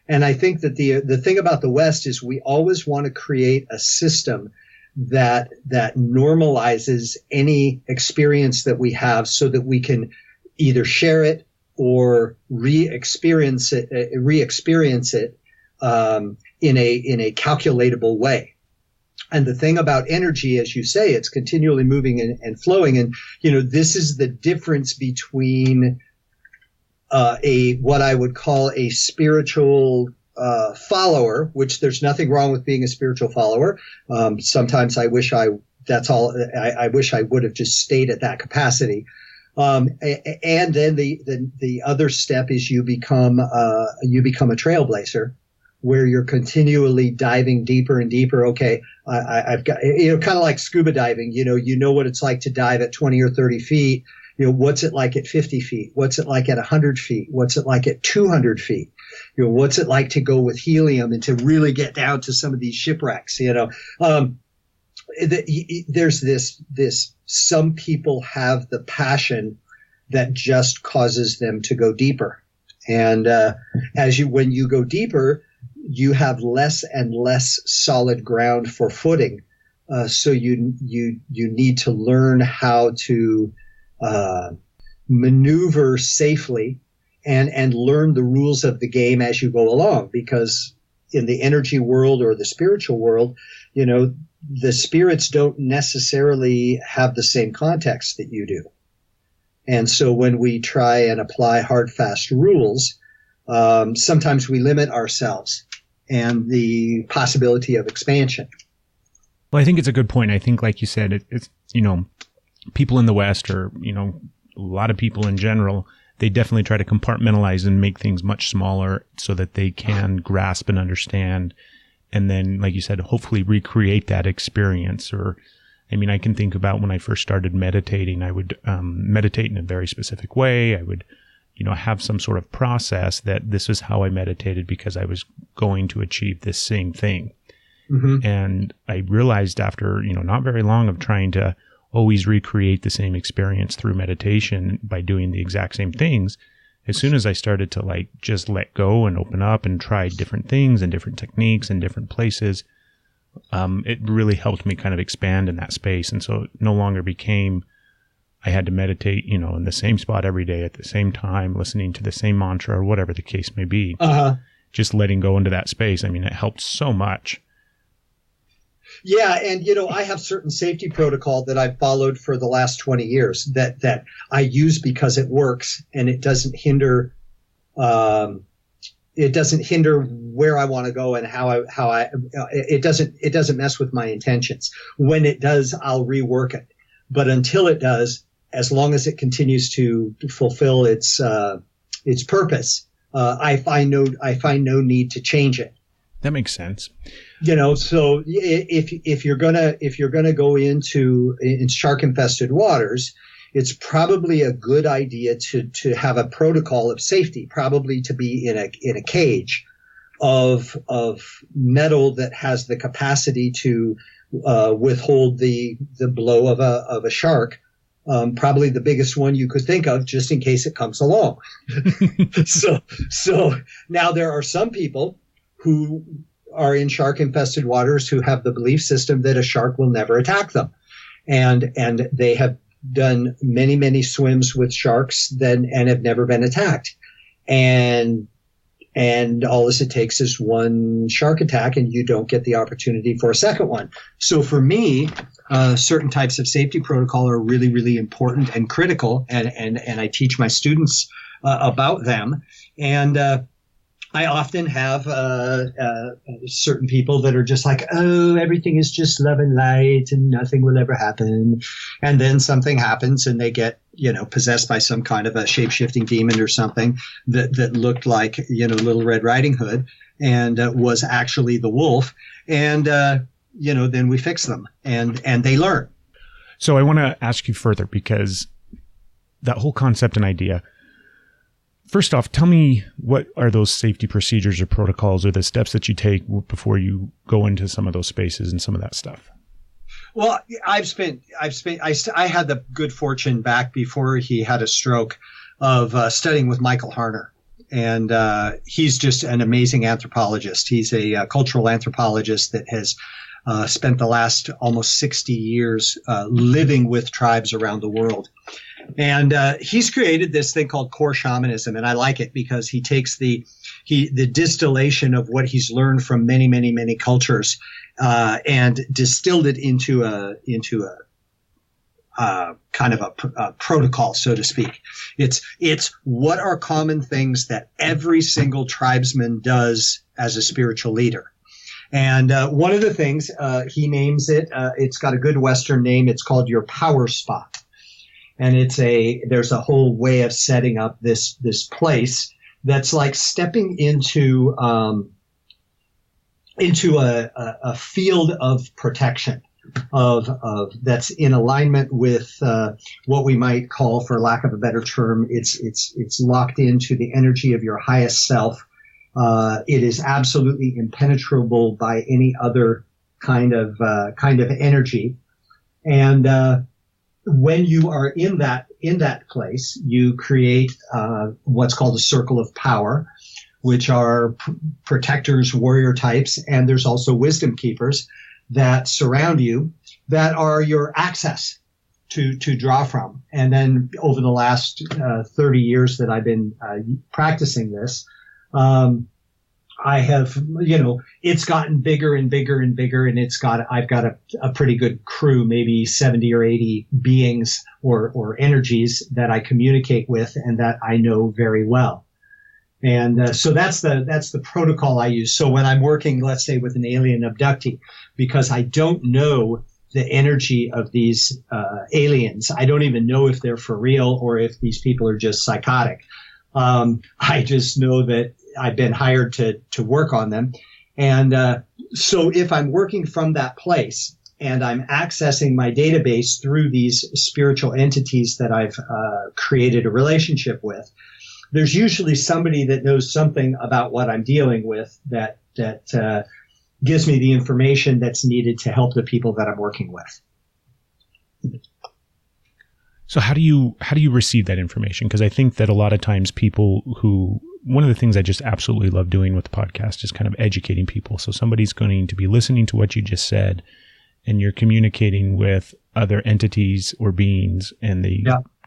And I think that the thing about the West is we always want to create a system that normalizes any experience that we have so that we can either share it or re-experience it in a calculatable way. And the thing about energy, as you say, it's continually moving and flowing. And, this is the difference between what I would call a spiritual follower, which there's nothing wrong with being a spiritual follower. Sometimes I wish I would have just stayed at that capacity. And then the other step is you become a trailblazer, where you're continually diving deeper and deeper. Okay, I've got, kind of like scuba diving. You know what it's like to dive at 20 or 30 feet. What's it like at 50 feet? What's it like at 100 feet? What's it like at 200 feet? What's it like to go with helium and to really get down to some of these shipwrecks? There's this, some people have the passion that just causes them to go deeper. And, when you go deeper, you have less and less solid ground for footing. So you need to learn how to, maneuver safely and learn the rules of the game as you go along, because in the energy world or the spiritual world, the spirits don't necessarily have the same context that you do. And so when we try and apply hard, fast rules, sometimes we limit ourselves and the possibility of expansion. Well, I think it's a good point. I think, like you said, it's people in the West, or, a lot of people in general, they definitely try to compartmentalize and make things much smaller so that they can grasp and understand. And then, like you said, hopefully recreate that experience. Or, I can think about when I first started meditating, I would meditate in a very specific way. I would, have some sort of process that this is how I meditated because I was going to achieve this same thing. Mm-hmm. And I realized after, not very long of trying to always recreate the same experience through meditation by doing the exact same things, as soon as I started to just let go and open up and try different things and different techniques and different places, it really helped me kind of expand in that space. And so it no longer became, I had to meditate, in the same spot every day at the same time, listening to the same mantra or whatever the case may be. Uh-huh. Just letting go into that space. It helped so much. Yeah. And, I have certain safety protocol that I've followed for the last 20 years that I use because it works, and it doesn't hinder, where I want to go and it doesn't mess with my intentions. When it does, I'll rework it. But until it does, as long as it continues to fulfill its purpose, I find no need to change it. That makes sense. So if you're gonna go into shark infested waters, it's probably a good idea to have a protocol of safety, probably to be in a cage, of metal that has the capacity to withhold the blow of a shark. Probably the biggest one you could think of, just in case it comes along. So now there are some people who are in shark infested waters who have the belief system that a shark will never attack them, and they have done many swims with sharks and have never been attacked, and all this it takes is one shark attack, and you don't get the opportunity for a second one. So for me, certain types of safety protocol are really important and critical, and I teach my students about them. And I often have certain people that are just like, oh, everything is just love and light and nothing will ever happen. And then something happens and they get, possessed by some kind of a shape-shifting demon or something that looked like, Little Red Riding Hood and was actually the wolf. And, then we fix them and they learn. So I want to ask you further, because that whole concept and idea, first off, tell me, what are those safety procedures or protocols or the steps that you take before you go into some of those spaces and some of that stuff? Well, I had the good fortune back before he had a stroke of studying with Michael Harner. And he's just an amazing anthropologist. He's a cultural anthropologist that has spent the last almost 60 years living with tribes around the world. And he's created this thing called core shamanism, and I like it because he takes the distillation of what he's learned from many cultures and distilled it into a kind of a protocol, so to speak. It's what are common things that every single tribesman does as a spiritual leader. And one of the things he names it, it's got a good Western name. It's called your power spot. And there's a whole way of setting up this place that's like stepping into a field of protection of that's in alignment with what we might call, for lack of a better term, it's locked into the energy of your highest self. It is absolutely impenetrable by any other kind of energy, and when you are in that place, you create what's called a circle of power, which are protectors, warrior types, and there's also wisdom keepers that surround you, that are your access to draw from. And then over the last 30 years that I've been practicing this, I have, it's gotten bigger and bigger and bigger, and I've got a pretty good crew, maybe 70 or 80 beings or energies that I communicate with and that I know very well. And so that's the protocol I use. So when I'm working, let's say, with an alien abductee, because I don't know the energy of these aliens, I don't even know if they're for real or if these people are just psychotic. I just know that I've been hired to work on them. And so if I'm working from that place and I'm accessing my database through these spiritual entities that I've created a relationship with, there's usually somebody that knows something about what I'm dealing with that gives me the information that's needed to help the people that I'm working with. So how do you receive that information? Because I think that a lot of times one of the things I just absolutely love doing with the podcast is kind of educating people. So somebody's going to be listening to what you just said, and you're communicating with other entities or beings, and they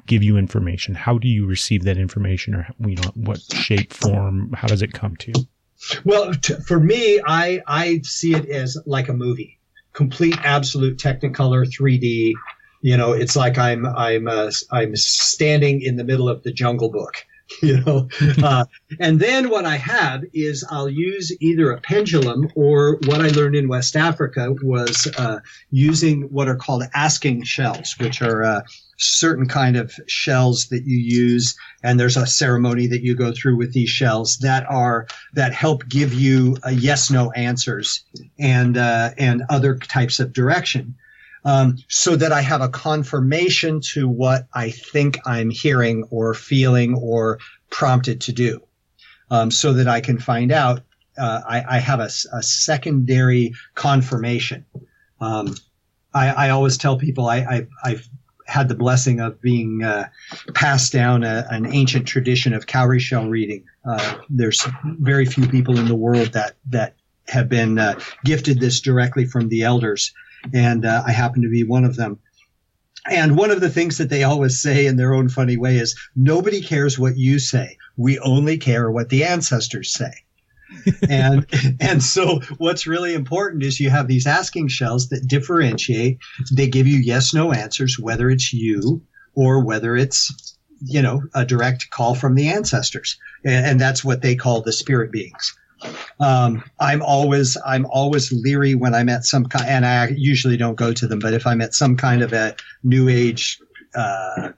give you information. How do you receive that information, or what shape, form? How does it come to you? Well, for me, I see it as like a movie, complete, absolute Technicolor 3D. It's like I'm standing in the middle of the Jungle Book, and then what I have is I'll use either a pendulum, or what I learned in West Africa was using what are called asking shells, which are certain kind of shells that you use, and there's a ceremony that you go through with these shells that help give you yes/no answers and other types of direction. So that I have a confirmation to what I think I'm hearing or feeling or prompted to do, so that I can find out I have a secondary confirmation. I always tell people I've had the blessing of being passed down an ancient tradition of cowrie shell reading. There's very few people in the world that have been gifted this directly from the elders, and I happen to be one of them. And one of the things that they always say in their own funny way is, nobody cares what you say. We only care what the ancestors say. and so what's really important is you have these asking shells that differentiate. They give you yes, no answers, whether it's you or whether it's, a direct call from the ancestors. And that's what they call the spirit beings. I'm always leery when I'm at some kind, and I usually don't go to them, but if I'm at some kind of a new age, a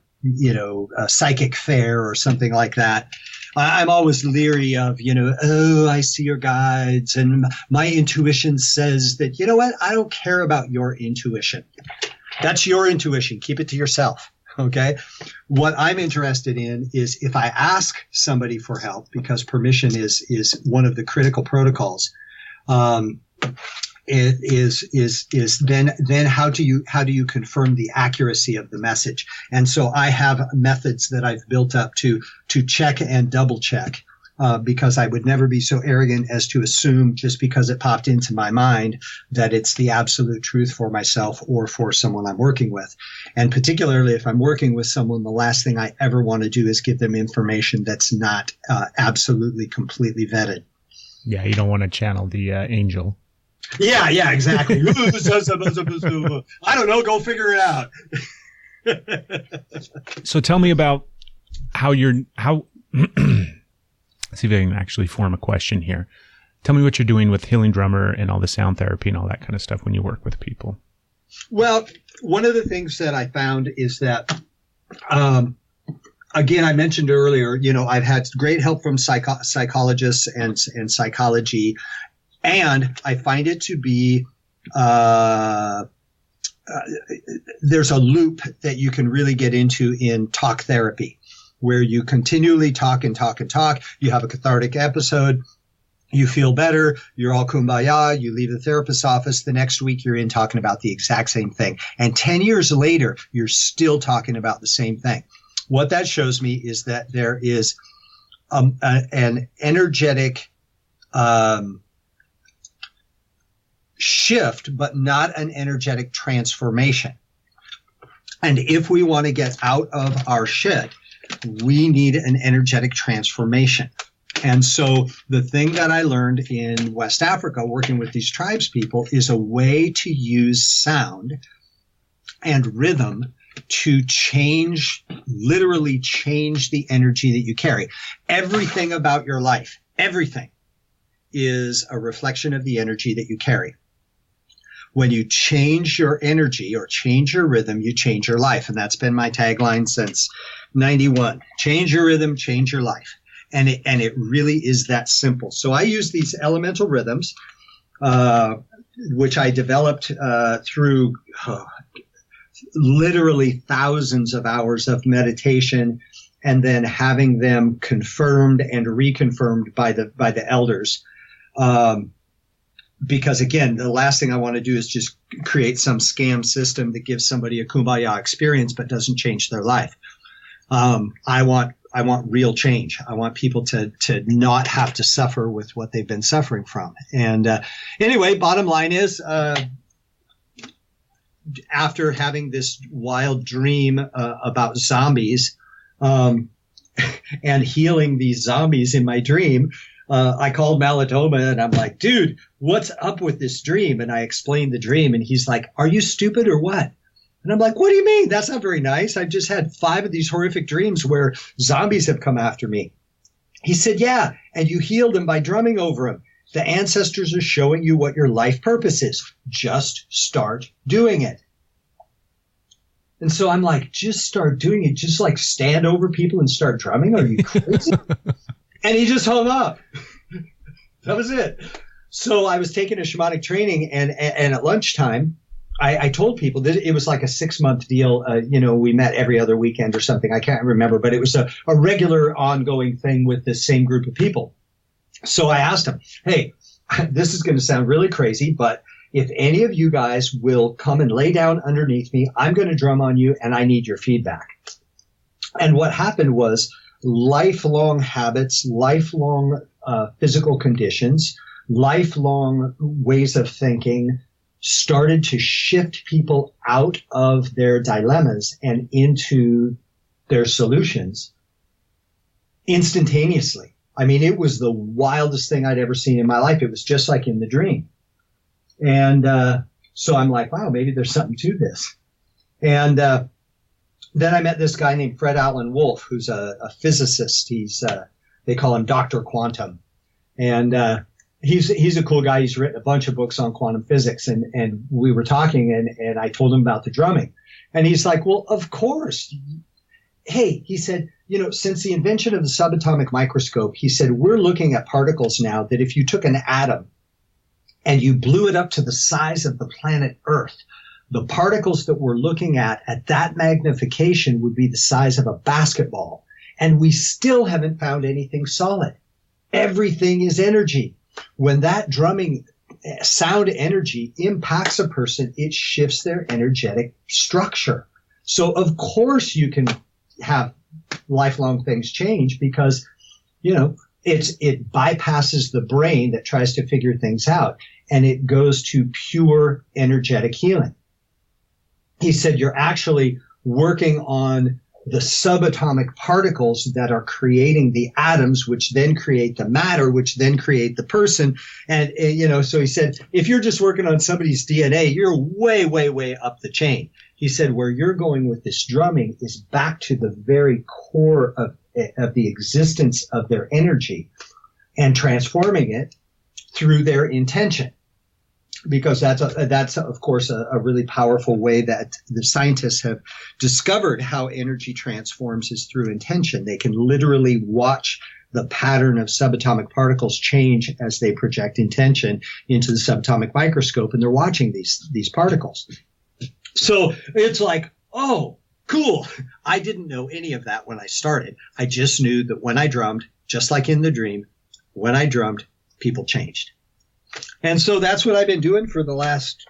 psychic fair or something like that, I'm always leery of, I see your guides and my intuition says that, you know what? I don't care about your intuition. That's your intuition. Keep it to yourself. Okay. What I'm interested in is if I ask somebody for help, because permission is one of the critical protocols, it is then how do you confirm the accuracy of the message? And so I have methods that I've built up to check and double check, because I would never be so arrogant as to assume just because it popped into my mind that it's the absolute truth for myself or for someone I'm working with. And particularly if I'm working with someone, the last thing I ever want to do is give them information that's not absolutely completely vetted. Yeah, you don't want to channel the angel. Yeah, exactly. I don't know. Go figure it out. So tell me about how see if I can actually form a question here. Tell me what you're doing with Healing Drummer and all the sound therapy and all that kind of stuff when you work with people. Well, one of the things that I found is that, again, I mentioned earlier, I've had great help from psychologists and psychology. And I find it to be, there's a loop that you can really get into in talk therapy, where you continually talk and talk and talk. You have a cathartic episode. You feel better. You're all kumbaya. You leave the therapist's office. The next week, you're in talking about the exact same thing. And 10 years later, you're still talking about the same thing. What that shows me is that there is an energetic shift, but not an energetic transformation. And if we want to get out of our shit, we need an energetic transformation. And so the thing that I learned in West Africa working with these tribes people is a way to use sound and rhythm to literally change the energy that you carry. Everything about your life, everything is a reflection of the energy that you carry. When you change your energy or change your rhythm, you change your life. And that's been my tagline since 91. Change your rhythm, change your life. And it really is that simple. So I use these elemental rhythms, which I developed through literally thousands of hours of meditation, and then having them confirmed and reconfirmed by the elders. Because again, the last thing I want to do is just create some scam system that gives somebody a kumbaya experience but doesn't change their life. I want real change. I want people to not have to suffer with what they've been suffering from. And anyway, bottom line is, after having this wild dream about zombies and healing these zombies in my dream, I called Malatoma and I'm like, dude, what's up with this dream? And I explained the dream and he's like, are you stupid or what? And I'm like, what do you mean? That's not very nice. I've just had 5 of these horrific dreams where zombies have come after me. He said, yeah, and you healed them by drumming over them. The ancestors are showing you what your life purpose is. Just start doing it. And so I'm like, just start doing it. Just like stand over people and start drumming. Are you crazy? And he just hung up. That was it. So I was taking a shamanic training and at lunchtime, I told people that it was like a 6-month deal. We met every other weekend or something. I can't remember, but it was a regular ongoing thing with the same group of people. So I asked him, hey, this is going to sound really crazy, but if any of you guys will come and lay down underneath me, I'm going to drum on you and I need your feedback. And what happened was lifelong habits, lifelong physical conditions, lifelong ways of thinking started to shift people out of their dilemmas and into their solutions instantaneously. I mean, it was the wildest thing I'd ever seen in my life. It was just like in the dream. And so I'm like, wow, maybe there's something to this. And then I met this guy named Fred Allen Wolf, who's a physicist. They call him Dr. Quantum. And he's a cool guy. He's written a bunch of books on quantum physics. And we were talking, and I told him about the drumming. And he's like, well, of course. Hey, he said, since the invention of the subatomic microscope, he said, we're looking at particles now that if you took an atom and you blew it up to the size of the planet Earth, the particles that we're looking at that magnification would be the size of a basketball. And we still haven't found anything solid. Everything is energy. When that drumming sound energy impacts a person, it shifts their energetic structure. So of course you can have lifelong things change because, it bypasses the brain that tries to figure things out, and it goes to pure energetic healing. He said, you're actually working on the subatomic particles that are creating the atoms, which then create the matter, which then create the person. And, so he said, if you're just working on somebody's DNA, you're way, way, way up the chain. He said, where you're going with this drumming is back to the very core of the existence of their energy and transforming it through their intention. Because that's of course a really powerful way that the scientists have discovered how energy transforms is through intention. They can literally watch the pattern of subatomic particles change as they project intention into the subatomic microscope, and they're watching these particles. So it's like, oh, cool. I didn't know any of that when I started. I just knew that when I drummed, just like in the dream, when I drummed, people changed. And so that's what I've been doing for the last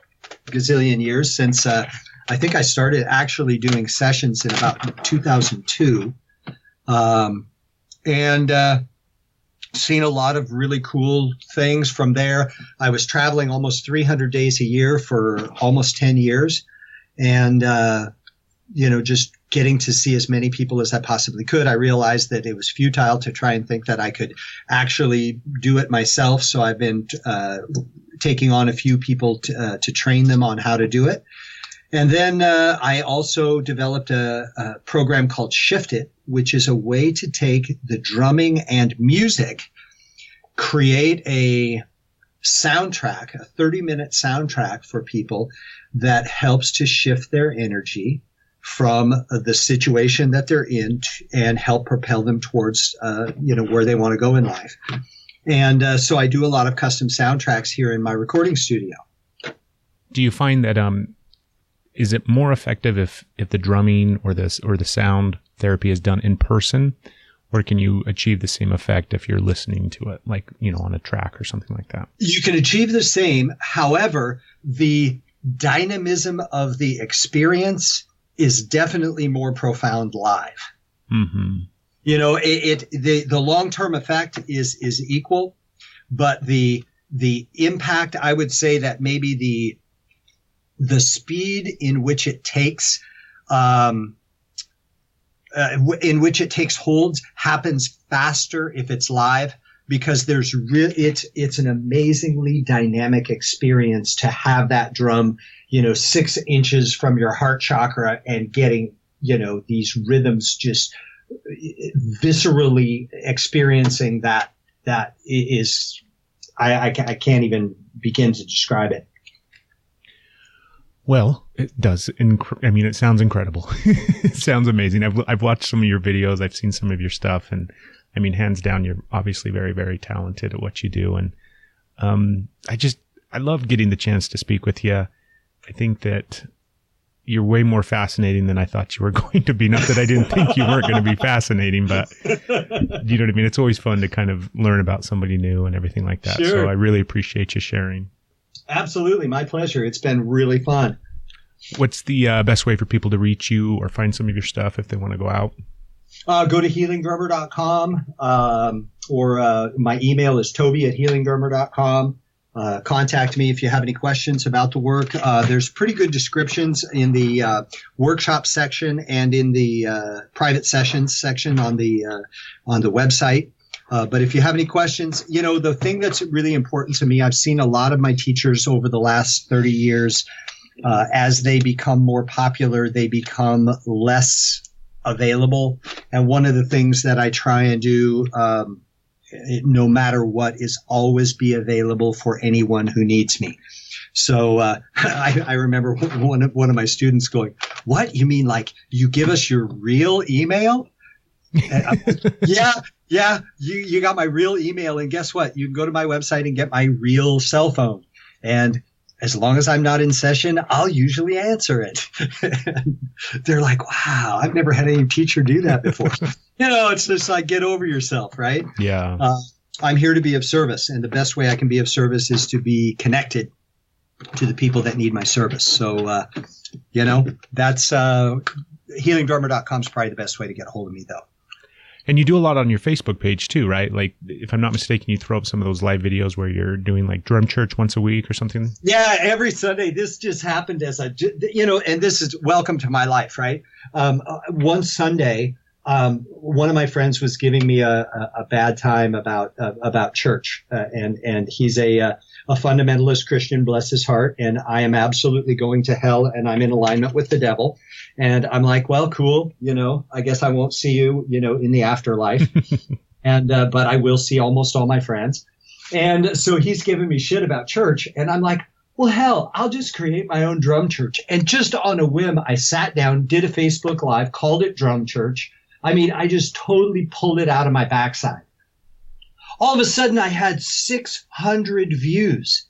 gazillion years since I think I started actually doing sessions in about 2002. And seen a lot of really cool things from there. I was traveling almost 300 days a year for almost 10 years. And, just getting to see as many people as I possibly could. I realized that it was futile to try and think that I could actually do it myself. So I've been taking on a few people to train them on how to do it. And then I also developed a program called Shift It, which is a way to take the drumming and music, create a soundtrack, a 30-minute soundtrack for people that helps to shift their energy from the situation that they're in and help propel them towards, where they want to go in life. And so I do a lot of custom soundtracks here in my recording studio. Do you find that is it more effective if the drumming or the sound therapy is done in person, or can you achieve the same effect if you're listening to it, like, on a track or something like that? You can achieve the same. However, the dynamism of the experience is definitely more profound live. Mm-hmm. The long-term effect is equal, but the impact, I would say that maybe the speed in which it takes holds happens faster if it's live, because it's an amazingly dynamic experience to have that drum, 6 inches from your heart chakra and getting, these rhythms, just viscerally experiencing that is, I can't even begin to describe it. Well, it does. It sounds incredible. It sounds amazing. I've watched some of your videos. I've seen some of your stuff, and hands down, you're obviously very, very talented at what you do. And I love getting the chance to speak with you. I think that, you're way more fascinating than I thought you were going to be. Not that I didn't think you weren't going to be fascinating, but you know what I mean? It's always fun to kind of learn about somebody new and everything like that. Sure. So I really appreciate you sharing. Absolutely. My pleasure. It's been really fun. What's the best way for people to reach you or find some of your stuff if they want to go out? Go to healingdrummer.com, or my email is toby@healingdrummer.com. Contact me if you have any questions about the work. There's pretty good descriptions in the workshop section and in the private sessions section on the website. But if you have any questions, you know, the thing that's really important to me, I've seen a lot of my teachers over the last 30 years, as they become more popular, they become less available. And one of the things that I try and do, no matter what, is always be available for anyone who needs me. So I remember one of my students going, "What? You mean like you give us your real email?" Yeah, you got my real email, and guess what? You can go to my website and get my real cell phone. And as long as I'm not in session, I'll usually answer it. They're like, "Wow, I've never had any teacher do that before." You know, it's just like, get over yourself, right? Yeah. I'm here to be of service, and the best way I can be of service is to be connected to the people that need my service. So, you know, that's healingdrummer.com is probably the best way to get a hold of me, though. And you do a lot on your Facebook page too, right? Like, if I'm not mistaken, you throw up some of those live videos where you're doing like drum church once a week or something. Yeah, every Sunday. This just happened as and this is welcome to my life, right? One Sunday, one of my friends was giving me a bad time about church, and he's a fundamentalist Christian, bless his heart, and I am absolutely going to hell, and I'm in alignment with the devil. And I'm like, well, cool, you know, I guess I won't see you, you know, in the afterlife. And but I will see almost all my friends. And so he's giving me shit about church, and I'm like, well, hell, I'll just create my own drum church. And just on a whim, I sat down, did a Facebook Live, called it Drum Church. I mean, I just totally pulled it out of my backside. All of a sudden, I had 600 views.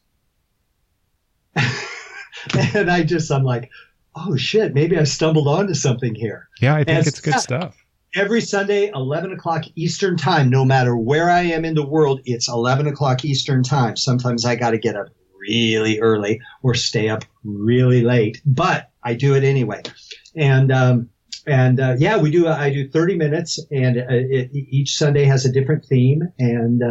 And I'm like, oh, shit, maybe I stumbled onto something here. Yeah, I think it's good stuff. Every Sunday, 11 o'clock Eastern time, no matter where I am in the world, it's 11 o'clock Eastern time. Sometimes I got to get up really early or stay up really late, but I do it anyway. And yeah, I do 30 minutes, and each Sunday has a different theme, and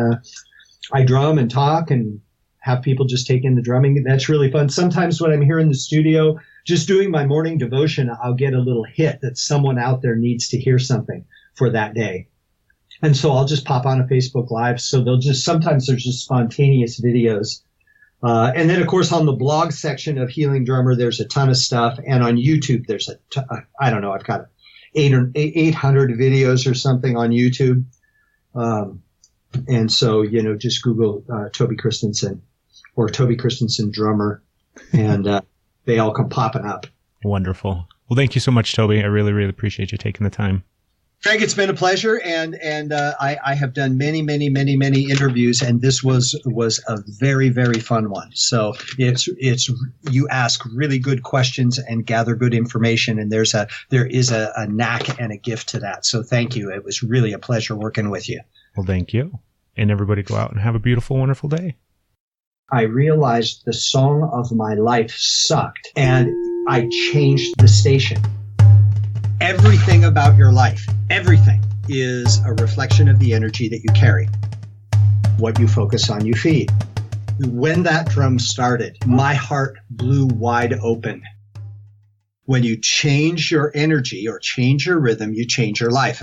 I drum and talk and have people just take in the drumming. That's really fun. Sometimes when I'm here in the studio, just doing my morning devotion, I'll get a little hit that someone out there needs to hear something for that day. And so I'll just pop on a Facebook Live. So sometimes there's just spontaneous videos. And then, of course, on the blog section of Healing Drummer, there's a ton of stuff. And on YouTube, there's I don't know, I've got 800 videos or something on YouTube. And so, you know, just Google Toby Christensen or Toby Christensen drummer, and they all come popping up. Wonderful. Well, thank you so much, Toby. I really, really appreciate you taking the time. Craig, it's been a pleasure, and I have done many interviews, and this was a very, very fun one. So it's you ask really good questions and gather good information, and there is a knack and a gift to that. So thank you. It was really a pleasure working with you. Well, thank you, and everybody go out and have a beautiful, wonderful day. I realized the song of my life sucked, and I changed the station. Everything about your life, everything is a reflection of the energy that you carry. What you focus on, you feed. When that drum started, my heart blew wide open. When you change your energy or change your rhythm, you change your life.